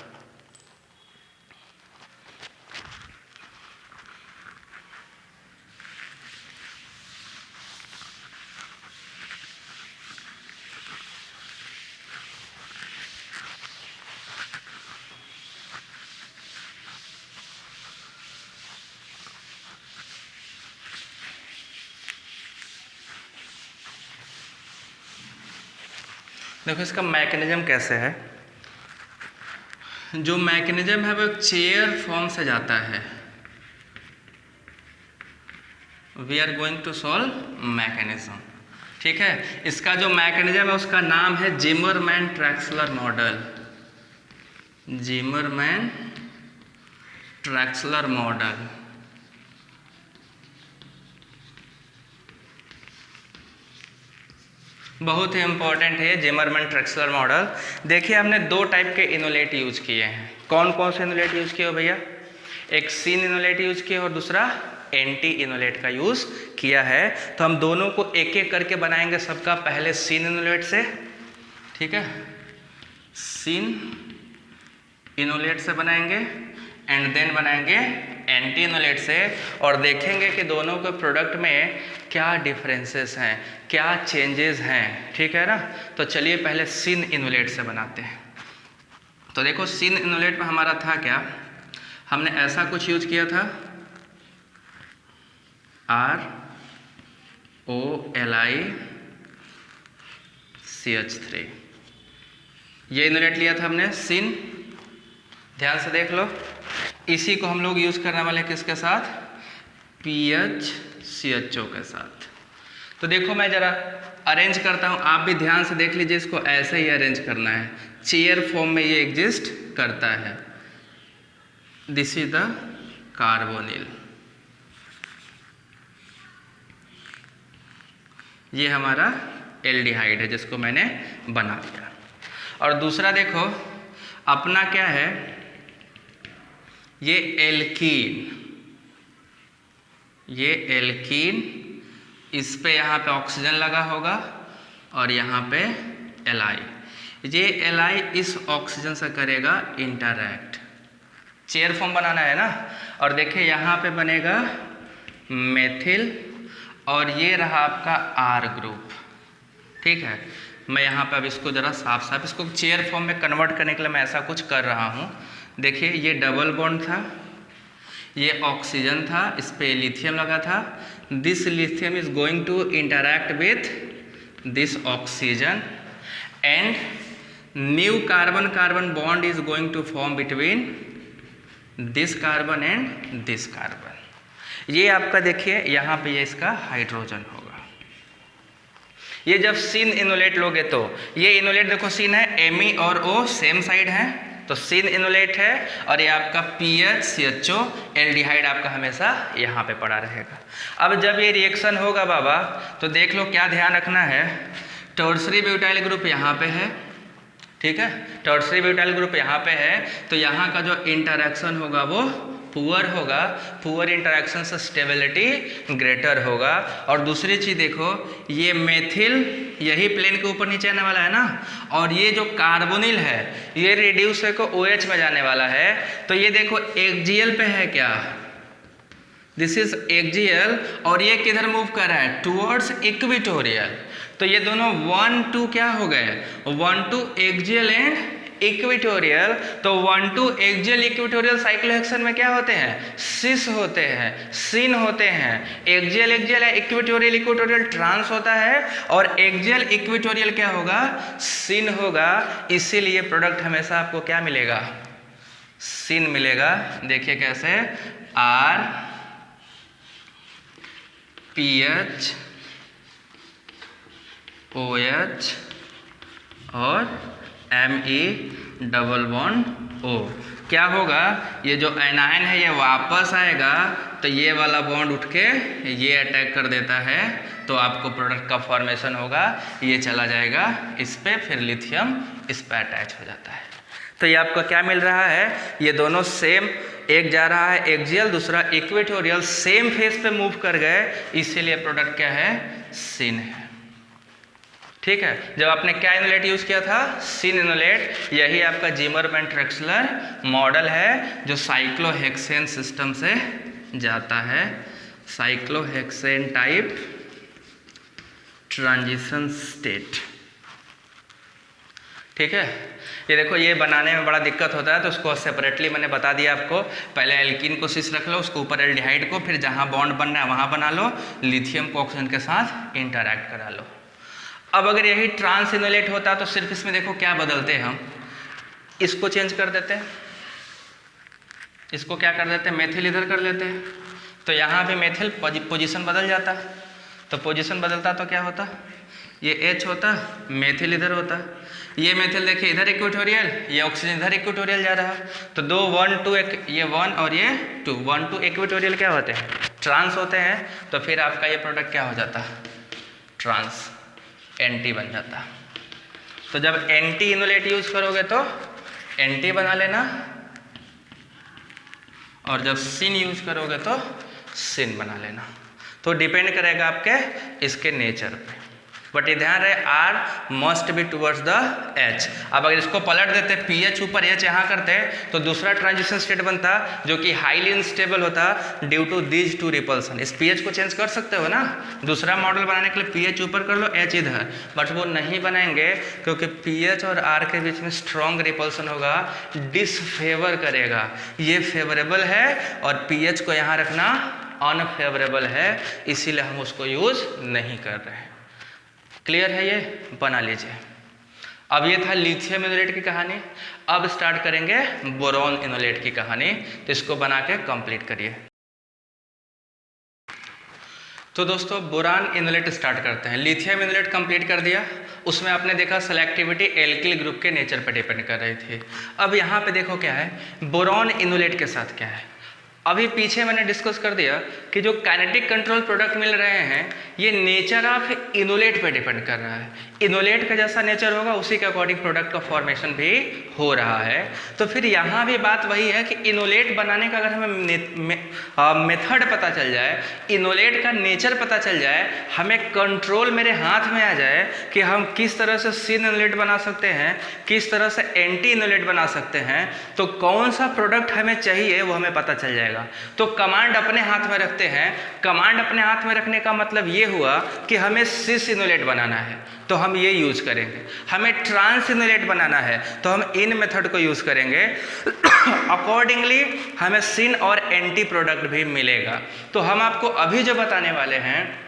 देखो इसका मैकेनिज्म कैसे है। जो मैकेनिज्म है वो एक चेयर फॉर्म से जाता है। We are going to solve mechanism, ठीक है। इसका जो मैकेनिज्म है उसका नाम है Zimmerman Traxler model. Zimmerman Traxler model. बहुत ही इंपॉर्टेंट है जिमरमैन ट्रैक्सलर मॉडल। देखिए हमने दो टाइप के इनोलेट यूज किए हैं। कौन कौन से इनोलेट यूज किए हो भैया? एक सीन इनोलेट यूज किया और दूसरा एंटी इनोलेट का यूज किया है। तो हम दोनों को एक एक करके बनाएंगे सबका। पहले सीन इनोलेट से, ठीक है, सीन इनोलेट से बनाएंगे एंड देन बनाएंगे एंटी इनोलेट से, और देखेंगे कि दोनों के प्रोडक्ट में क्या डिफरेंसेस हैं, क्या चेंजेस हैं, ठीक है ना। तो चलिए पहले सीन इनोलेट से बनाते हैं। तो देखो सीन इनोलेट में हमारा था क्या, हमने ऐसा कुछ यूज किया था ROLiCH3, ये इनोलेट लिया था हमने सीन। ध्यान से देख लो, इसी को हम लोग यूज करने वाले किसके साथ? PHCHO के साथ। तो देखो मैं जरा अरेंज करता हूँ, आप भी ध्यान से देख लीजिए। इसको ऐसे ही अरेंज करना है, चेयर फॉर्म में ये एग्जिस्ट करता है। दिस इज द कार्बोनिल, ये हमारा एल्डिहाइड है जिसको मैंने बना दिया। और दूसरा देखो अपना क्या है, ये एल्कीन, ये एल्कीन, इस पे यहाँ पे ऑक्सीजन लगा होगा और यहाँ पे Li। ये Li इस ऑक्सीजन से करेगा इंटरैक्ट, चेयर फॉर्म बनाना है ना। और देखिए यहाँ पे बनेगा मेथिल और ये रहा आपका R ग्रुप, ठीक है। मैं यहाँ पे अब इसको ज़रा साफ साफ इसको चेयर फॉर्म में कन्वर्ट करने के लिए मैं ऐसा कुछ कर रहा हूँ। देखिए ये डबल बॉन्ड था, ये ऑक्सीजन था, इस पे लिथियम लगा था। This lithium is going to interact with this oxygen and new carbon carbon bond is going to form between this carbon and this carbon. ये आपका देखिए यहाँ पे ये इसका हाइड्रोजन होगा। ये जब सीन इनोलेट लोगे तो ये इनोलेट देखो सीन है, Me और O सेम साइड है तो सीन इनोलेट है, और ये आपका PHCHO एल्डिहाइड आपका हमेशा यहाँ पे पड़ा रहेगा। अब जब ये रिएक्शन होगा बाबा तो देख लो क्या ध्यान रखना है, टर्सरी ब्यूटाइल ग्रुप यहाँ पे है, ठीक है, टर्सरी ब्यूटाइल ग्रुप यहाँ पे है, तो यहाँ का जो इंटरेक्शन होगा वो पुअर होगा, पुअर इंटरेक्शन से स्टेबिलिटी ग्रेटर होगा। और दूसरी चीज़ देखो ये मेथिल यही प्लेन के ऊपर नीचे आने वाला है ना, और ये जो कार्बोनिल है ये रिड्यूस को OH में जाने वाला है। तो ये देखो एक्जियल पे है क्या, दिस इज एक्जियल, और ये किधर मूव कर रहा है? Towards equatorial. तो ये दोनों 1 2 क्या हो गए? 1 2 एक्जियल एंड इक्वेटोरियल। तो 1 2 एक्जियल इक्वेटोरियल साइक्लोहेक्सेन में क्या होते हैं? सिस होते हैं, सिन होते हैं। एक्जियल एक्जियल है, इक्वेटोरियल इक्वेटोरियल ट्रांस होता है, और एक्जियल इक्वेटोरियल क्या होगा? सिन होगा। इसीलिए प्रोडक्ट हमेशा आपको क्या मिलेगा? सिन मिलेगा। देखिए कैसे, R PH OH और Me डबल बॉन्ड O। क्या होगा? ये जो एनायन है ये वापस आएगा तो ये वाला बॉन्ड उठ के ये अटैक कर देता है, तो आपको प्रोडक्ट का फॉर्मेशन होगा, ये चला जाएगा इस पे, फिर लिथियम इस पे अटैच हो जाता है। तो ये आपको क्या मिल रहा है? ये दोनों सेम, एक जा रहा है एक्जियल दूसरा इक्वेटोरियल, सेम फेस पे मूव कर गए, इसीलिए प्रोडक्ट क्या है? सिन है। ठीक है, जब आपने क्या इनोलेट यूज किया था? सिन इनोलेट। यही आपका जिमरमैन ट्रैक्सलर मॉडल है जो साइक्लोहेक्सेन सिस्टम से जाता है, साइक्लोहेक्सेन टाइप ट्रांजिशन स्टेट। ठीक है, ये देखो ये बनाने में बड़ा दिक्कत होता है तो उसको सेपरेटली मैंने बता दिया आपको। पहले एल्कीन को सिस रख लो, उसके ऊपर एल्डिहाइड को, फिर जहाँ बॉन्ड बनना है वहाँ बना लो, लिथियम को ऑक्सीजन के साथ इंटरैक्ट करा लो। अब अगर यही ट्रांस इनोलेट होता तो सिर्फ इसमें देखो क्या बदलते हैं हम, इसको चेंज कर देते हैं, इसको क्या कर देते हैं, मेथिल इधर कर लेते हैं, तो यहाँ पे मेथिल पोजीशन बदल जाता, तो पोजीशन बदलता तो क्या होता, ये H होता, मेथिल इधर होता, ये मेथिल देखिए इधर इक्वेटोरियल, ये ऑक्सीजन इधर इक्वेटोरियल जा रहा, तो दो 1 2 ये 1 और ये 2 1 2 इक्वेटोरियल क्या होते हैं, ट्रांस होते हैं, तो फिर आपका ये प्रोडक्ट क्या हो जाता, ट्रांस एंटी बन जाता। तो जब एंटी इनोलेट यूज करोगे तो एंटी बना लेना, और जब सिन यूज करोगे तो सिन बना लेना। तो डिपेंड करेगा आपके इसके नेचर पे, बट ये ध्यान रहे R must be towards the H. अब अगर इसको पलट देते पीएच ऊपर एच यहाँ करते तो दूसरा ट्रांजिशन स्टेट बनता जो कि हाईली अनस्टेबल होता due to these two repulsion. इस पीएच को चेंज कर सकते हो ना, दूसरा मॉडल बनाने के लिए पीएच ऊपर कर लो, एच इधर, बट वो नहीं बनाएंगे क्योंकि पीएच और आर के बीच में स्ट्रॉन्ग रिपल्सन होगा, डिसफेवर करेगा। ये फेवरेबल है और पीएच को यहाँ रखना अनफेवरेबल है, इसीलिए हम उसको यूज नहीं कर रहे हैं। क्लियर है, ये बना लीजिए। अब ये था लिथियम इनोलेट की कहानी, अब स्टार्ट करेंगे बोरॉन इनोलेट की कहानी, तो इसको बना के कंप्लीट करिए। तो दोस्तों बोरान इनोलेट स्टार्ट करते हैं। लिथियम इनोलेट कंप्लीट कर दिया, उसमें आपने देखा सेलेक्टिविटी एल्किल ग्रुप के नेचर पर डिपेंड कर रही थी। अब यहाँ पे देखो क्या है, बोरॉन इनोलेट के साथ क्या है। अभी पीछे मैंने डिस्कस कर दिया कि जो काइनेटिक कंट्रोल प्रोडक्ट मिल रहे हैं ये नेचर ऑफ इनोलेट पे डिपेंड कर रहा है। इनोलेट का जैसा नेचर होगा उसी के अकॉर्डिंग प्रोडक्ट का फॉर्मेशन भी हो रहा है। तो फिर यहाँ भी बात वही है कि इनोलेट बनाने का अगर हमें मेथड पता चल जाए, इनोलेट का नेचर पता चल जाए, हमें कंट्रोल मेरे हाथ में आ जाए कि हम किस तरह से सिन इनोलेट बना सकते हैं, किस तरह से एंटी इनोलेट बना सकते हैं, तो कौन सा प्रोडक्ट हमें चाहिए वो हमें पता चल जाएगा। तो कमांड अपने हाथ में रखते हैं। कमांड अपने हाथ में रखने का मतलब ये हुआ कि हमें सिस इनोलेट बनाना है तो हम ये यूज करेंगे, हमें ट्रांस इनोलेट बनाना है तो हम इन मेथड को यूज करेंगे। अकॉर्डिंगली हमें सिन और एंटी प्रोडक्ट भी मिलेगा। तो हम आपको अभी जो बताने वाले हैं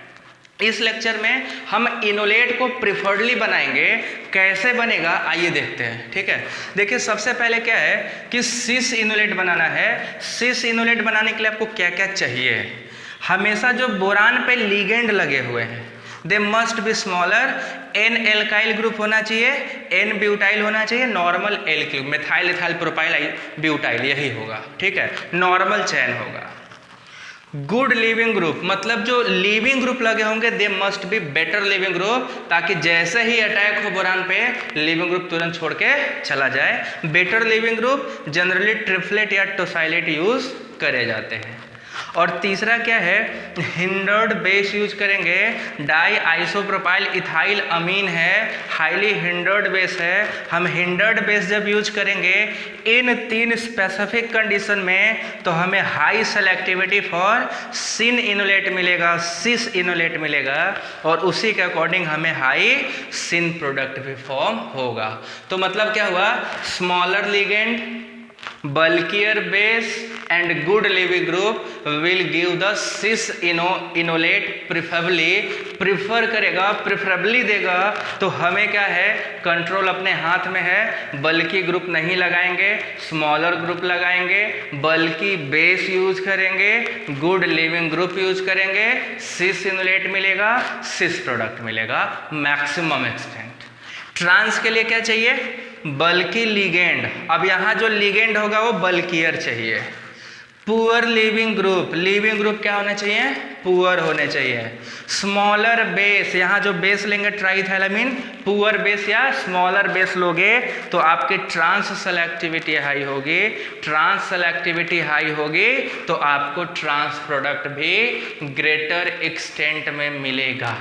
इस लेक्चर में हम इनोलेट को प्रिफर्डली बनाएंगे। कैसे बनेगा आइए देखते हैं, ठीक है। देखिए सबसे पहले क्या है कि सिस इनोलेट बनाना है। सिस इनोलेट बनाने के लिए आपको क्या क्या चाहिए, हमेशा जो बोरान पे लिगेंड लगे हुए हैं they must be smaller, n alkyl group होना चाहिए, एन ब्यूटाइल होना चाहिए, normal alkyl, methyl ethyl propyl butyl यही होगा, ठीक है, नॉर्मल चैन होगा। गुड लिविंग ग्रुप मतलब जो लिविंग ग्रुप लगे होंगे दे must be better leaving group, ताकि जैसे ही अटैक हो बोरान पे लिविंग ग्रुप तुरंत छोड़ के चला जाए। Better leaving group generally triplet या टोसाइलेट यूज करे जाते हैं। और तीसरा क्या है, हिंडर्ड बेस यूज करेंगे। डाई आइसोप्रोपाइल इथाइल अमीन है, हाईली हिंडर्ड बेस है। हम हिंडर्ड बेस जब यूज करेंगे इन 3 स्पेसिफिक कंडीशन में तो हमें high selectivity for syn enolate मिलेगा, सिस इनोलेट मिलेगा, और उसी के अकॉर्डिंग हमें हाई सिन प्रोडक्ट भी फॉर्म होगा। तो मतलब क्या हुआ, smaller ligand, bulkier base and good living group will give the cis inolate preferably, prefer करेगा, preferably देगा। तो हमें क्या है, कंट्रोल अपने हाथ में है। बल्कि ग्रुप नहीं लगाएंगे, स्मॉलर ग्रुप लगाएंगे, बल्कि बेस यूज करेंगे, गुड लिविंग ग्रुप यूज करेंगे, सिस इनोलेट मिलेगा, सिस प्रोडक्ट मिलेगा मैक्सिमम एक्सटेंट। ट्रांस के लिए क्या चाहिए, बल्कि लिगेंड। अब यहाँ जो लिगेंड होगा वो बल्कियर चाहिए। Poor leaving group, living group क्या होने चाहिए, पुअर होने चाहिए। स्मॉलर बेस, यहाँ जो बेस लेंगे ट्राइथैलामीन, पुअर बेस या स्मॉलर बेस लोगे तो आपकी ट्रांस सेलेक्टिविटी हाई होगी। ट्रांस सेलेक्टिविटी हाई होगी तो आपको ट्रांस प्रोडक्ट भी ग्रेटर एक्सटेंट में मिलेगा,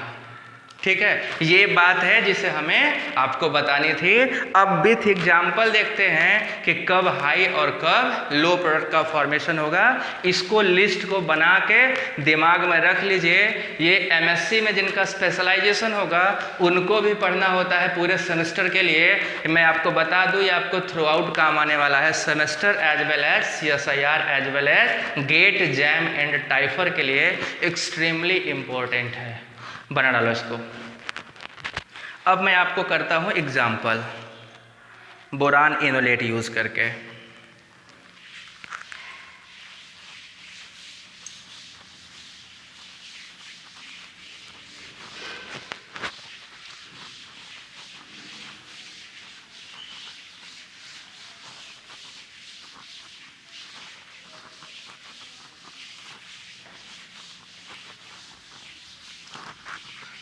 ठीक है। ये बात है जिसे हमें आपको बतानी थी। अब विथ एग्जाम्पल देखते हैं कि कब हाई और कब लो प्रोडक्ट का फॉर्मेशन होगा। इसको लिस्ट को बना के दिमाग में रख लीजिए। ये एमएससी में जिनका स्पेशलाइजेशन होगा उनको भी पढ़ना होता है पूरे सेमेस्टर के लिए। मैं आपको बता दूं ये आपको थ्रू आउट काम आने वाला है, semester as well as CSIR as well as GATE, JAM and TIFR के लिए एक्सट्रीमली इम्पोर्टेंट है। बना डालो इसको। अब मैं आपको करता हूँ एग्जाम्पल बोरान इनोलेट यूज़ करके।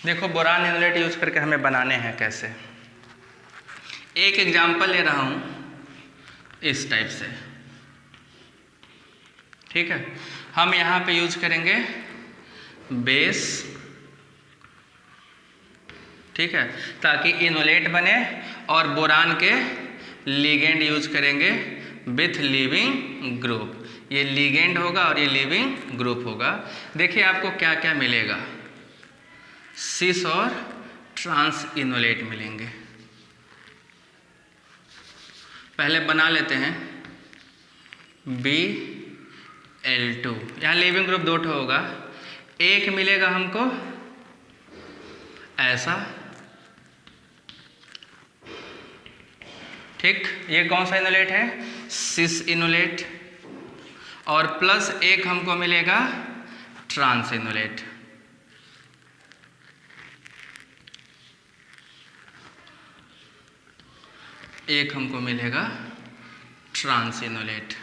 देखो बोरान इनोलेट यूज करके हमें बनाने हैं कैसे। एक एग्जाम्पल ले रहा हूं इस टाइप से, ठीक है। हम यहां पे यूज करेंगे बेस, ठीक है, ताकि इनोलेट बने, और बोरान के लिगेंड यूज करेंगे विथ लिविंग ग्रुप। ये लिगेंड होगा और ये लिविंग ग्रुप होगा। देखिए आपको क्या क्या मिलेगा, सिस और ट्रांस इनोलेट मिलेंगे। पहले बना लेते हैं Bl2, यहाँ लिविंग ग्रुप 2 होगा। एक मिलेगा हमको ऐसा, ठीक, ये कौन सा इनोलेट है, सिस इनोलेट, और प्लस एक हमको मिलेगा ट्रांस इनोलेट। एक हमको मिलेगा ट्रांस इनोलेट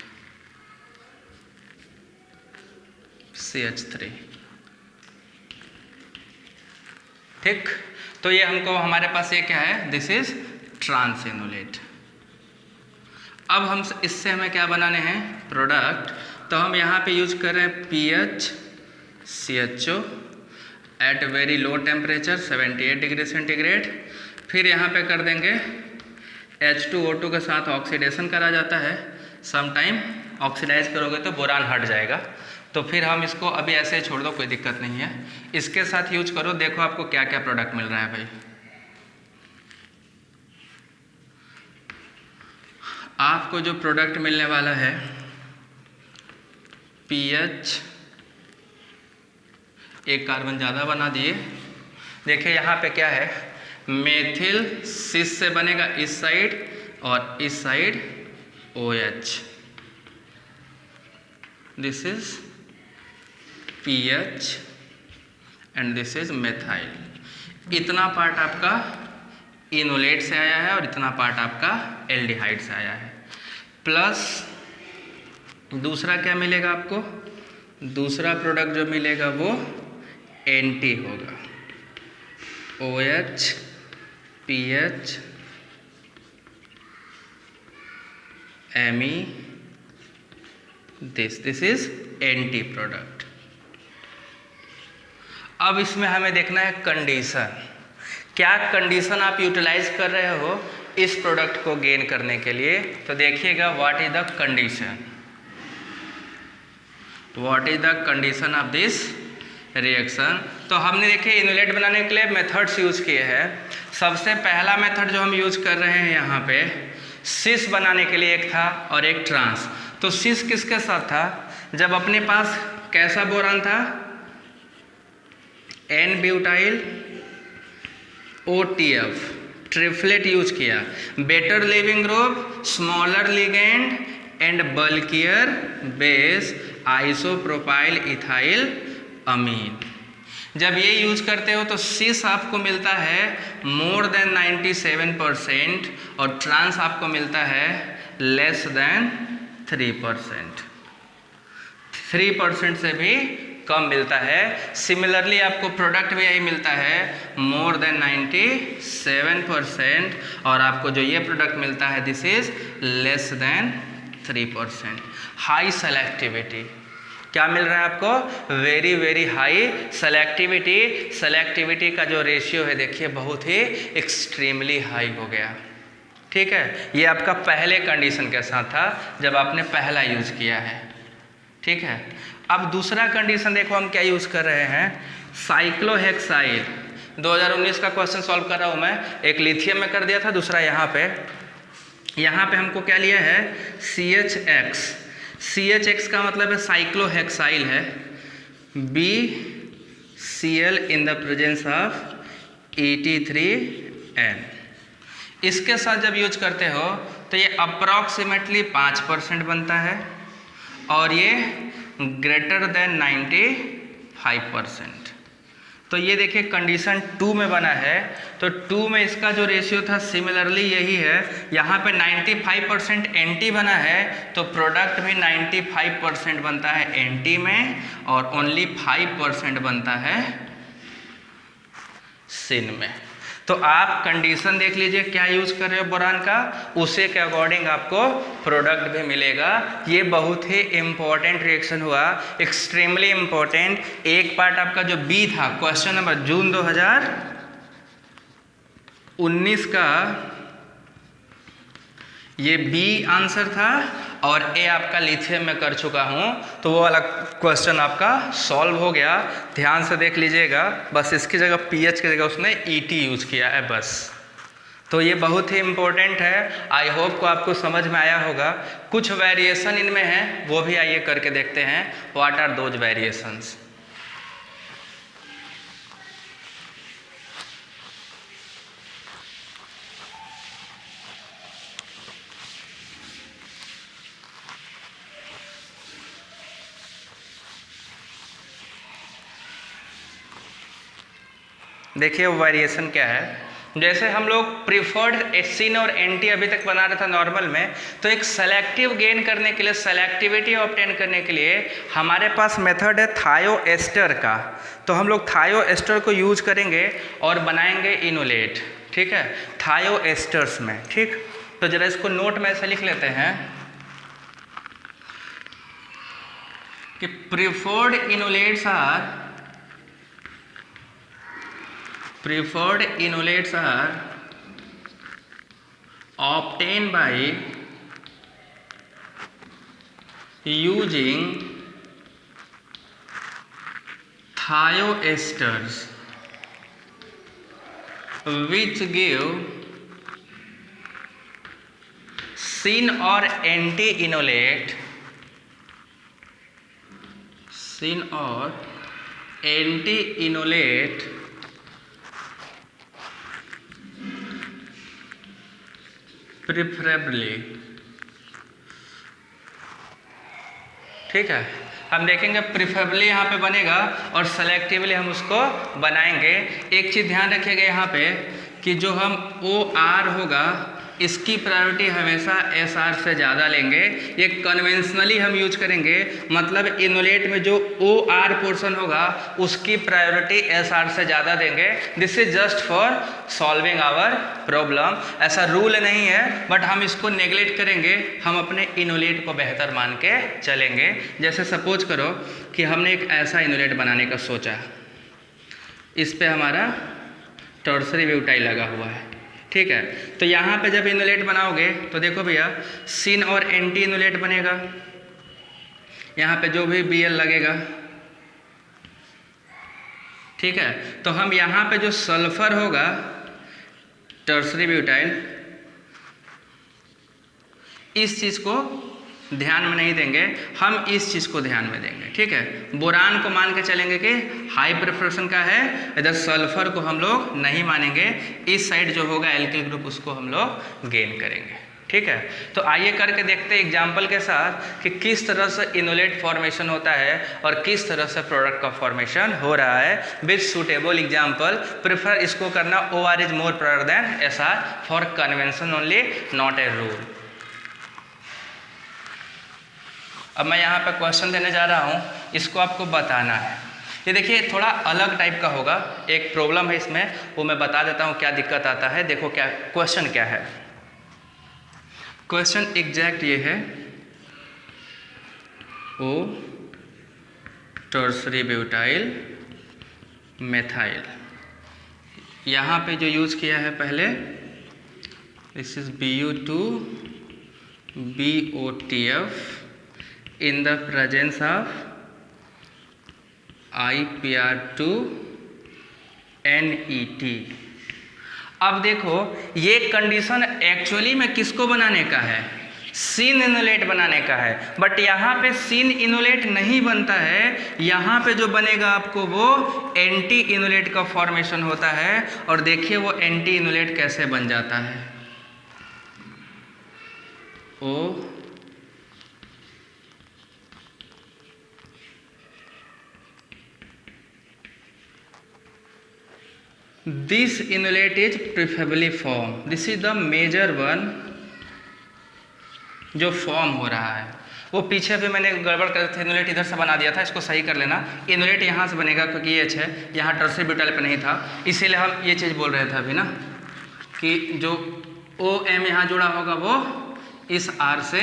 CH3, ठीक। तो ये हमको, हमारे पास ये क्या है, दिस इज ट्रांस इनोलेट। अब हम इससे हमें क्या बनाने हैं, प्रोडक्ट। तो हम यहाँ पे यूज कर रहे हैं PHCHO at very low temperature 78 degree centigrade. फिर यहाँ पे कर देंगे H2O2 के साथ ऑक्सीडेशन करा जाता है। सम टाइम ऑक्सीडाइज करोगे तो बोरान हट जाएगा। तो फिर हम इसको अभी ऐसे छोड़ दो, कोई दिक्कत नहीं है, इसके साथ यूज करो। देखो आपको क्या क्या प्रोडक्ट मिल रहा है भाई। आपको जो प्रोडक्ट मिलने वाला है PH, एक कार्बन ज़्यादा बना दिए। देखिए यहाँ पे क्या है, मेथिल सिस से बनेगा इस साइड और इस side OH। This is PH and this is methyl. इतना पार्ट आपका इनोलेट से आया है और इतना पार्ट आपका एल्डिहाइड से आया है। प्लस दूसरा क्या मिलेगा आपको, दूसरा प्रोडक्ट जो मिलेगा वो एंटी होगा, OH PH Me, this is anti product. अब इसमें हमें देखना है कंडीशन, क्या कंडीशन आप यूटिलाइज कर रहे हो इस प्रोडक्ट को गेन करने के लिए। तो देखिएगा what is the condition, what is the condition of this reaction. तो हमने देखिए इनोलेट बनाने के लिए मेथड्स यूज किए हैं। सबसे पहला मेथड जो हम यूज कर रहे हैं यहाँ पे, सिस बनाने के लिए एक था और एक ट्रांस। तो सिस किसके साथ था, जब अपने पास कैसा बोरान था, N butyl OTF, triflate use किया, better leaving group, smaller ligand and bulkier base, isopropyl ethyl amine. जब ये यूज करते हो तो सिस आपको मिलता है मोर देन 97% और ट्रांस आपको मिलता है लेस देन 3%, 3% से भी कम मिलता है। सिमिलरली आपको प्रोडक्ट भी यही मिलता है मोर देन 97%, और आपको जो ये प्रोडक्ट मिलता है this is less than 3%। High selectivity, क्या मिल रहा है आपको, very very high selectivity. Selectivity का जो रेशियो है देखिए बहुत ही एक्सट्रीमली हाई हो गया, ठीक है। ये आपका पहले कंडीशन के साथ था जब आपने पहला यूज किया है, ठीक है। अब दूसरा कंडीशन देखो हम क्या यूज कर रहे हैं, साइक्लोहेक्साइल। 2019 का क्वेश्चन सॉल्व कर रहा हूँ मैं, एक लिथियम में कर दिया था, दूसरा यहाँ पे हमको क्या लिया है CHX। CHX का मतलब है साइक्लोहेक्साइल है, BCl in the presence of ET3 N। इसके साथ जब यूज करते हो तो ये अप्रॉक्सीमेटली 5% बनता है और ये ग्रेटर देन 95%। तो ये देखिए कंडीशन 2 में बना है, तो 2 में इसका जो रेशियो था सिमिलरली यही है। यहाँ पे 95% NT बना है तो प्रोडक्ट भी 95% बनता है NT में और ओनली 5% बनता है सिन में। तो आप कंडीशन देख लीजिए क्या यूज कर रहे हो बोरान का, उसे के अकॉर्डिंग आपको प्रोडक्ट भी मिलेगा। ये बहुत ही इंपॉर्टेंट रिएक्शन हुआ, एक्सट्रीमली इंपॉर्टेंट। एक पार्ट आपका जो बी था क्वेश्चन नंबर जून 2019 का, ये बी आंसर था और ए आपका लिथियम में कर चुका हूं, तो वो वाला क्वेश्चन आपका सॉल्व हो गया। ध्यान से देख लीजिएगा, बस इसकी जगह पीएच की जगह उसने ईटी यूज किया है बस। तो ये बहुत ही इंपॉर्टेंट है। आई होप को आपको समझ में आया होगा। कुछ वेरिएशन इनमें है, वो भी आइए करके देखते हैं। What are those variations? देखिए वो वेरिएशन क्या है। जैसे हम लोग प्रिफर्ड सिन और एंटी अभी तक बना रहा था नॉर्मल में, तो एक सेलेक्टिव गेन करने के लिए, सेलेक्टिविटी ऑब्टेन करने के लिए हमारे पास मेथड है थायो एस्टर का। तो हम लोग थायो एस्टर को यूज करेंगे और बनाएंगे इनोलेट, ठीक है, थायो एस्टर्स में। ठीक, तो जरा इसको नोट में ऐसे लिख लेते हैं कि preferred enolates are obtained by using thioesters which give syn or anti-enolate preferably. ठीक है, हम देखेंगे प्रिफरेबली यहाँ पे बनेगा और सेलेक्टिवली हम उसको बनाएंगे। एक चीज़ ध्यान रखिएगा यहाँ पे कि जो हम OR होगा इसकी प्रायोरिटी हमेशा SR से ज़्यादा लेंगे। ये कन्वेंशनली हम यूज करेंगे, मतलब इनोलेट में जो OR पोर्शन होगा उसकी प्रायोरिटी SR से ज़्यादा देंगे। This is just for solving our problem. ऐसा रूल नहीं है, बट हम इसको नेग्लेक्ट करेंगे, हम अपने इनोलेट को बेहतर मान के चलेंगे। जैसे सपोज करो कि हमने एक ऐसा इनोलेट बनाने का सोचा, इस पे हमारा टर्सरी ब्यूटाइल लगा हुआ है, ठीक है। तो यहाँ पे जब इनोलेट बनाओगे तो देखो भैया सिन और एंटी इनोलेट बनेगा। यहाँ पे जो भी Bl लगेगा, ठीक है। तो हम यहाँ पे जो सल्फर होगा टर्सरी ब्यूटाइल, इस चीज़ को ध्यान में नहीं देंगे, हम इस चीज़ को ध्यान में देंगे, ठीक है। बोरान को मान के चलेंगे कि हाई प्रिपरेशन का है, इधर सल्फर को हम लोग नहीं मानेंगे। इस साइड जो होगा एल्किल ग्रुप उसको हम लोग गेन करेंगे, ठीक है। तो आइए करके देखते हैं एग्जाम्पल के साथ कि किस तरह से इनोलेट फॉर्मेशन होता है और किस तरह से प्रोडक्ट का फॉर्मेशन हो रहा है विद सुटेबल एग्जाम्पल। प्रिफर इसको करना OR is more prior than SR for convention only, not a rule. अब मैं यहाँ पे क्वेश्चन देने जा रहा हूँ, इसको आपको बताना है। ये देखिए थोड़ा अलग टाइप का होगा, एक प्रॉब्लम है इसमें, वो मैं बता देता हूँ क्या दिक्कत आता है। देखो क्या क्वेश्चन क्या है। क्वेश्चन एग्जैक्ट ये है, O टर्सरी ब्यूटाइल मेथाइल। यहाँ पे जो यूज़ किया है पहले, this is Bu2 BOTF in the presence of IPR2 NET। अब देखो ये कंडीशन एक्चुअली में किसको बनाने का है, सिन इनोलेट बनाने का है, बट यहाँ पे सिन इनोलेट नहीं बनता है, यहाँ पे जो बनेगा आपको वो एंटी इनोलेट का फॉर्मेशन होता है। और देखिए वो एंटी इनोलेट कैसे बन जाता है, oh this enolate is preferably form, this is the major one जो फॉर्म हो रहा है। वो पीछे भी मैंने गड़बड़ कर थे, इनोलेट इधर से बना दिया था, इसको सही कर लेना। इनोलेट यहाँ से बनेगा क्योंकि ये है, यहाँ टर्सरी ब्यूटाइल पे नहीं था, इसीलिए हम ये चीज़ बोल रहे थे अभी ना कि जो ओ एम यहाँ जुड़ा होगा वो इस आर से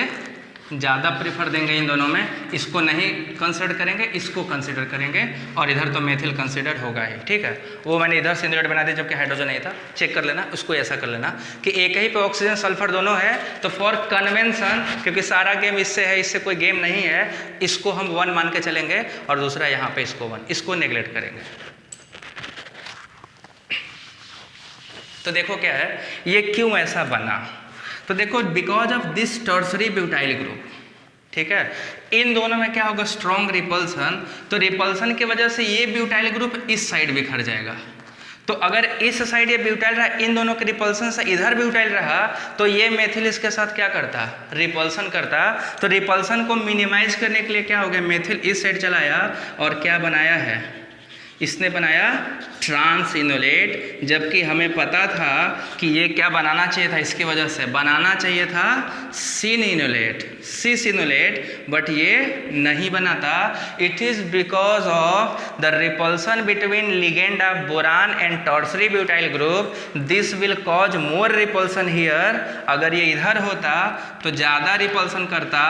ज़्यादा प्रीफर देंगे इन दोनों में, इसको नहीं कंसिडर करेंगे, इसको कंसिडर करेंगे, और इधर तो मेथिल कंसिडर होगा ही। ठीक है, वो मैंने इधर से इनोलेट बना दिया जबकि हाइड्रोजन नहीं था, चेक कर लेना, उसको ऐसा कर लेना कि एक ही पे ऑक्सीजन सल्फर दोनों है, तो फॉर कन्वेंशन, क्योंकि सारा गेम इससे है, इससे कोई गेम नहीं है, इसको हम 1 मान के चलेंगे, और दूसरा यहाँ पे इसको 1, इसको नेग्लेक्ट करेंगे। तो देखो क्या है, ये क्यों ऐसा बना, तो देखो because of this tertiary butyl group, ठीक है, इन दोनों में क्या होगा, स्ट्रॉन्ग रिपल्सन, तो रिपल्सन की वजह से ये ब्यूटाइल ग्रुप इस साइड बिखर जाएगा। तो अगर इस साइड ये ब्यूटाइल रहा, इन दोनों के रिपल्सन से इधर ब्यूटाइल रहा, तो ये मेथिल इसके साथ क्या करता, रिपल्सन करता। तो रिपल्सन को मिनिमाइज करने के लिए क्या हो गया, मेथिल इस साइड चलाया और क्या बनाया है, इसने बनाया ट्रांस इनोलेट, जबकि हमें पता था कि ये क्या बनाना चाहिए था, इसकी वजह से बनाना चाहिए था सिन इनोलेट, सिस इनोलेट, बट ये नहीं बना था। It is because of the repulsion between ligand of boron and tertiary butyl group, this will cause more repulsion here. अगर ये इधर होता तो ज़्यादा रिपल्सन करता,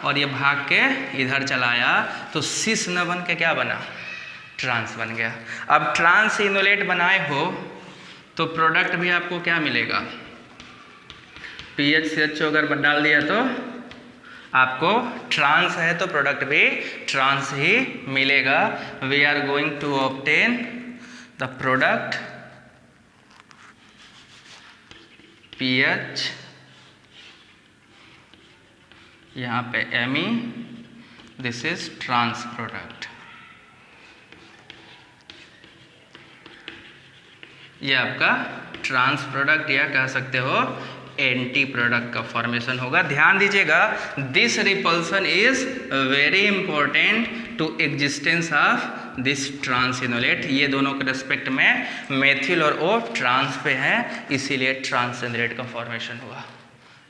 और ये भाग के इधर चलाया, तो सिस न बन के क्या बना, ट्रांस बन गया। अब ट्रांस इनोलेट बनाए हो तो प्रोडक्ट भी आपको क्या मिलेगा, PHCHO अगर डाल दिया तो आपको ट्रांस है तो प्रोडक्ट भी ट्रांस ही मिलेगा। We are going to obtain the product PH, यहाँ पे Me, this is trans product. ये आपका ट्रांस प्रोडक्ट या कह सकते हो एंटी प्रोडक्ट का फॉर्मेशन होगा। ध्यान दीजिएगा, this repulsion is very important to existence of this trans enolate. ये दोनों के रेस्पेक्ट में मेथिल और ओ ट्रांस पे हैं, इसीलिए ट्रांस इनोलेट का फॉर्मेशन हुआ।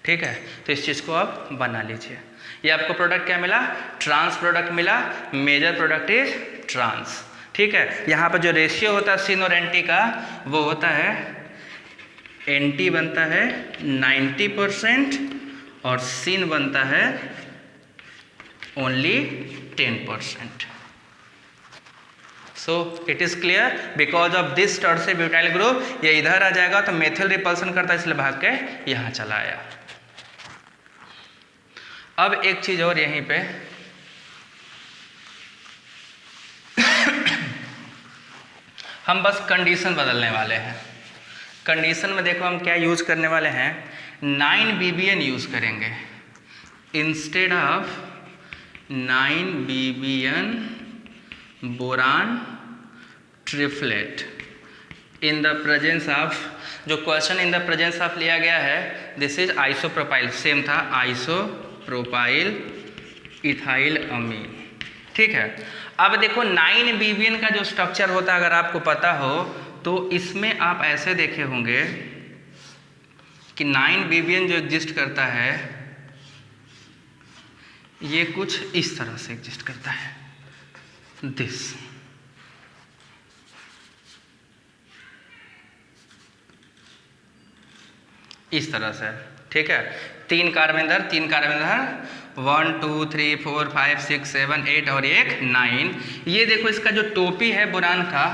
ठीक है, तो इस चीज़ को आप बना लीजिए। ये आपको प्रोडक्ट क्या मिला, ट्रांस प्रोडक्ट मिला, मेजर प्रोडक्ट इज ट्रांस। ठीक है, यहाँ पर जो रेशियो होता है सिन और एंटी का, वो होता है एंटी बनता है 90% और सिन बनता है only 10%। So it is clear, because of this tertiary butyl group ये इधर आ जाएगा तो मेथिल रिपल्सन करता है, इसलिए भाग के यहाँ चला आया। अब एक चीज और यहीं पे हम बस कंडीशन बदलने वाले हैं। कंडीशन में देखो हम क्या यूज करने वाले हैं, 9BBN यूज करेंगे instead of 9BBN boron triflate in the presence of, जो question in the presence of लिया गया है, दिस इज आइसोप्रोपाइल, सेम था आइसोप्रोपाइल इथाइल अमीन। ठीक है, अब देखो 9BBN का जो स्ट्रक्चर होता है अगर आपको पता हो तो इसमें आप ऐसे देखे होंगे कि 9BBN जो एग्जिस्ट करता है ये कुछ इस तरह से एग्जिस्ट करता है, दिस। इस तरह से, ठीक है, 3 कार्बन इधर 3 कार्बन इधर, 1 2 3 4 5 6 7 8 और एक 9। ये देखो इसका जो टोपी है बोरान का,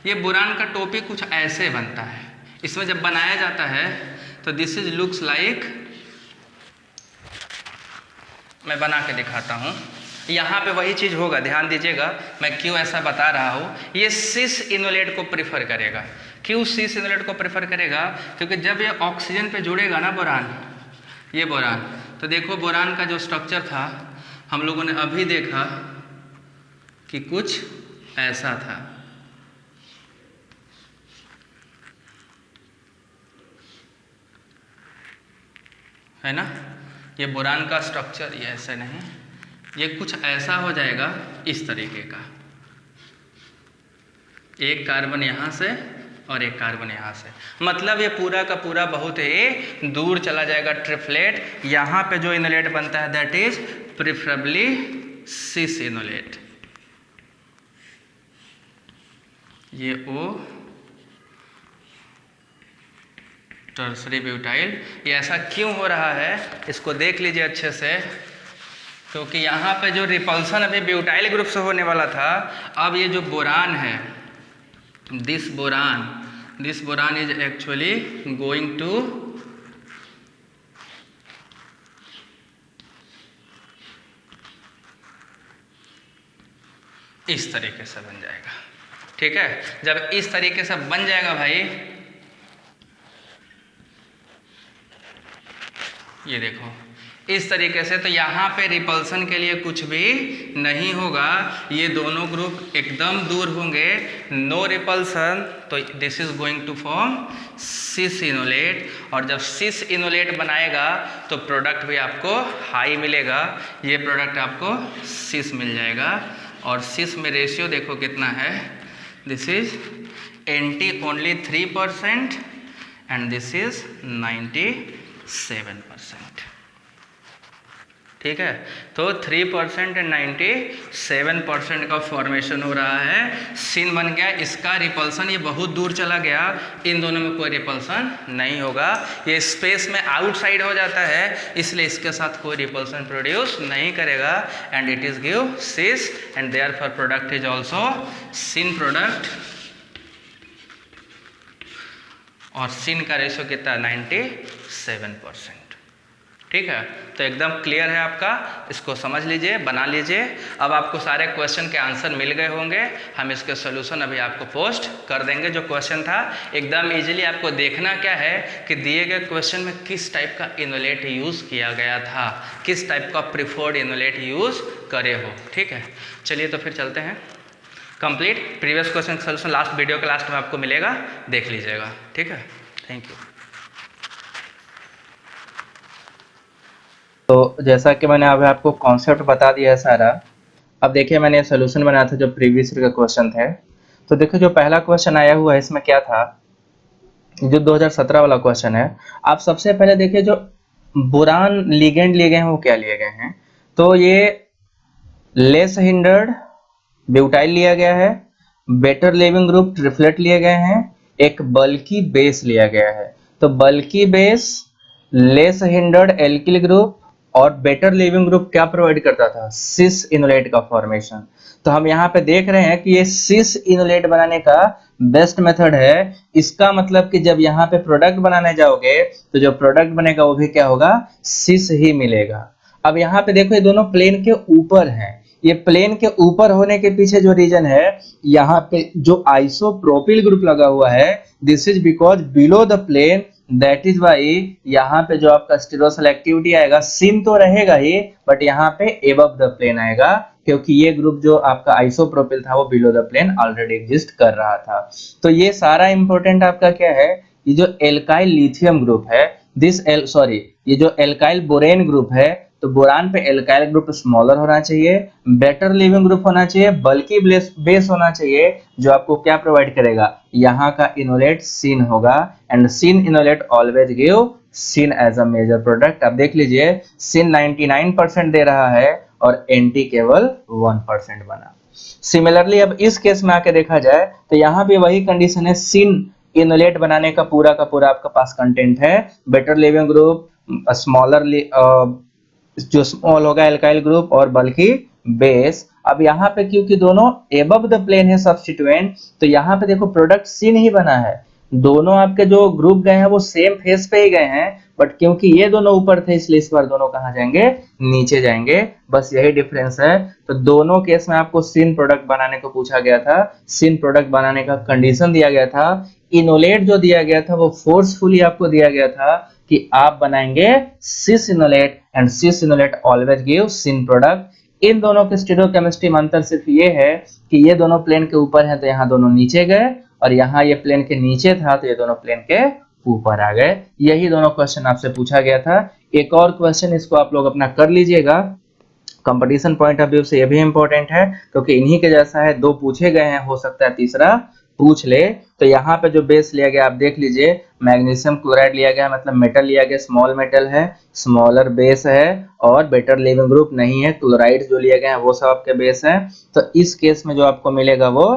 ये बोरान का टोपी कुछ ऐसे बनता है। इसमें जब बनाया जाता है तो दिस इज लुक्स लाइक, मैं बना के दिखाता हूँ। यहाँ पे वही चीज़ होगा, ध्यान दीजिएगा मैं क्यों ऐसा बता रहा हूँ। ये सिस इनोलेट को प्रेफर करेगा। क्यों सिस इनोलेट को प्रेफर करेगा? क्योंकि जब ये ऑक्सीजन पे जुड़ेगा ना बोरान, ये बोरान, तो देखो बोरान का जो स्ट्रक्चर था हम लोगों ने अभी देखा कि कुछ ऐसा था, है ना। ये बोरान का स्ट्रक्चर ये ऐसे नहीं, ये कुछ ऐसा हो जाएगा इस तरीके का, एक कार्बन यहाँ से और एक कार्बन यहाँ से, मतलब ये पूरा का पूरा बहुत ही दूर चला जाएगा ट्रिप्लेट। यहाँ पे जो इनोलेट बनता है that is preferably cis enolate. ये O टर्सरी ब्यूटाइल, ये ऐसा क्यों हो रहा है इसको देख लीजिए अच्छे से, क्योंकि यहाँ पे जो रिपल्सन अभी ब्यूटाइल ग्रुप से होने वाला था, अब ये जो बोरान है this boron is actually going to इस तरीके से बन जाएगा, ठीक है। जब इस तरीके से बन जाएगा भाई, ये देखो इस तरीके से, तो यहाँ पे रिपल्सन के लिए कुछ भी नहीं होगा, ये दोनों ग्रुप एकदम दूर होंगे, नो रिपल्सन, तो this is going to form cis enolate, और जब सिस इनोलेट बनाएगा तो प्रोडक्ट भी आपको हाई मिलेगा, ये प्रोडक्ट आपको सिस मिल जाएगा। और सिस में रेशियो देखो कितना है, this is anti only 3% and this is 97%, ठीक है। तो 3% एंड 97% का फॉर्मेशन हो रहा है, सिन बन गया, इसका रिपल्सन ये बहुत दूर चला गया, इन दोनों में कोई रिपल्सन नहीं होगा, ये स्पेस में आउटसाइड हो जाता है, इसलिए इसके साथ कोई रिपल्सन प्रोड्यूस नहीं करेगा, and it is give cis and therefore product is also syn product, और सिन का रेशियो कितना 97%, ठीक है। तो एकदम क्लियर है आपका, इसको समझ लीजिए, बना लीजिए। अब आपको सारे क्वेश्चन के आंसर मिल गए होंगे, हम इसके सॉल्यूशन अभी आपको पोस्ट कर देंगे। जो क्वेश्चन था एकदम इजीली, आपको देखना क्या है कि दिए गए क्वेश्चन में किस टाइप का इनोलेट यूज़ किया गया था, किस टाइप का प्रिफर्ड इनोलेट यूज़ करे हो, ठीक है। चलिए तो फिर चलते हैं, कंप्लीट प्रीवियस क्वेश्चन का सॉल्यूशन लास्ट वीडियो के लास्ट में आपको मिलेगा, देख लीजिएगा, ठीक है। Thank you. तो जैसा कि मैंने अभी आपको कॉन्सेप्ट बता दिया है सारा, अब देखिए मैंने सोल्यूशन बनाया था जो प्रीवियस ईयर का क्वेश्चन थे। तो देखो जो पहला क्वेश्चन आया हुआ है इसमें क्या था, जो 2017 वाला क्वेश्चन है। आप सबसे पहले देखिए जो बोरान लिगेंड लिए गए हैं वो क्या लिए गए हैं, तो ये लेस हिंडर्ड ब्यूटाइल लिया गया है, बेटर लिविंग ग्रुप ट्रिपलेट लिए गए हैं, एक बल्की बेस लिया गया है। तो bulky base, less hindered alkyl group और बेटर लिविंग ग्रुप क्या प्रोवाइड करता था, सिस इनोलेट का फॉर्मेशन। तो हम यहाँ पे देख रहे हैं कि ये सिस इनोलेट बनाने का बेस्ट मेथड है। इसका मतलब कि जब यहाँ पे प्रोडक्ट बनाने जाओगे तो जो प्रोडक्ट बनेगा वो भी क्या होगा, सिस ही मिलेगा। अब यहाँ पे देखो ये दोनों प्लेन के ऊपर हैं, ये प्लेन के ऊपर होने के पीछे जो रीजन है, यहाँ पे जो आइसोप्रोपिल ग्रुप लगा हुआ है, this is because below the plane, that is why यहाँ पे जो आपका स्टीरोसेलेक्टिविटी आएगा, सिन तो रहेगा ही बट यहाँ पे एबव द प्लेन आएगा, क्योंकि ये ग्रुप जो आपका आइसोप्रोपिल था वो below the plane already exist कर रहा था। तो ये सारा इंपॉर्टेंट आपका क्या है, ये जो एल्काइल लिथियम ग्रुप है, ये जो एल्काइल बोरेन ग्रुप है, तो बोरान पे एल्काइल ग्रुप स्मॉलर होना चाहिए, बेटर लिविंग ग्रुप होना चाहिए, बल्कि बेस होना चाहिए, जो आपको क्या प्रोवाइड करेगा, यहाँ का इनोलेट सिन होगा, and syn enolate always give syn as a major product. अब देख लीजिए सिन 99% दे रहा है और एंटी केवल 1% बना। सिमिलरली अब इस केस में आके देखा जाए तो यहाँ पे वही कंडीशन है, सिन इनोलेट बनाने का पूरा आपका पास कंटेंट है, बेटर लिविंग ग्रुप, स्मॉलर जो स्मॉल होगा एल्काइल ग्रुप, और बल्कि बेस। अब यहाँ पे क्योंकि दोनों एबव द प्लेन है सब्स्टिट्यूएंट, तो यहाँ पे देखो प्रोडक्ट सिन ही बना है, दोनों आपके जो ग्रुप गए हैं वो सेम फेस पे ही गए हैं, बट क्योंकि ये दोनों ऊपर थे इसलिए इस बार दोनों कहाँ जाएंगे, नीचे जाएंगे, बस यही डिफरेंस है। तो दोनों केस में आपको सिन प्रोडक्ट बनाने को पूछा गया था, सिन प्रोडक्ट बनाने का कंडीशन दिया गया था, इनोलेट जो दिया गया था वो फोर्सफुली आपको दिया गया था कि आप बनाएंगे cis enolate and cis enolate always give syn product. इन दोनों के स्टीरियोकेमिस्ट्री में अंतर सिर्फ ये है कि ये दोनों प्लेन के ऊपर हैं तो यहाँ दोनों नीचे गए, और यहाँ ये प्लेन के नीचे था तो ये दोनों प्लेन के ऊपर आ गए। यही दोनों क्वेश्चन आपसे पूछा गया था। एक और क्वेश्चन इसको आप लोग अपना कर लीजिएगा, कंपटीशन पॉइंट ऑफ व्यू से ये भी इंपॉर्टेंट है क्योंकि इन्हीं के जैसा है, दो पूछे गए हैं, हो सकता है तीसरा पूछ ले। तो यहाँ पे जो बेस लिया गया आप देख लीजिए, मैग्नीशियम क्लोराइड लिया गया, मतलब मेटल लिया गया, स्मॉल मेटल है, स्मॉलर बेस है और बेटर लिविंग ग्रुप नहीं है। क्लोराइड जो लिया गया है वो सब आपके बेस है। तो इस केस में जो आपको मिलेगा वो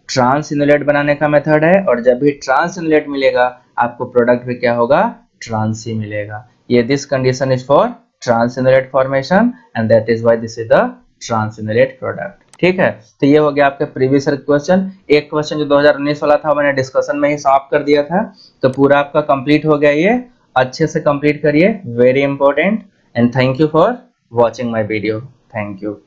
ट्रांस इनलेट बनाने का मेथड है, और जब भी ट्रांस इनलेट मिलेगा आपको प्रोडक्ट भी क्या होगा, ट्रांस ही मिलेगा। ये this condition is for trans enolate formation and that is why this is the trans enolate product. ठीक है, तो ये हो गया आपके प्रीवियस ईयर क्वेश्चन। एक क्वेश्चन जो 2019 वाला था मैंने डिस्कशन में ही समाप्त कर दिया था, तो पूरा आपका कंप्लीट हो गया। ये अच्छे से कंप्लीट करिए, very important. And thank you for watching my video. Thank you.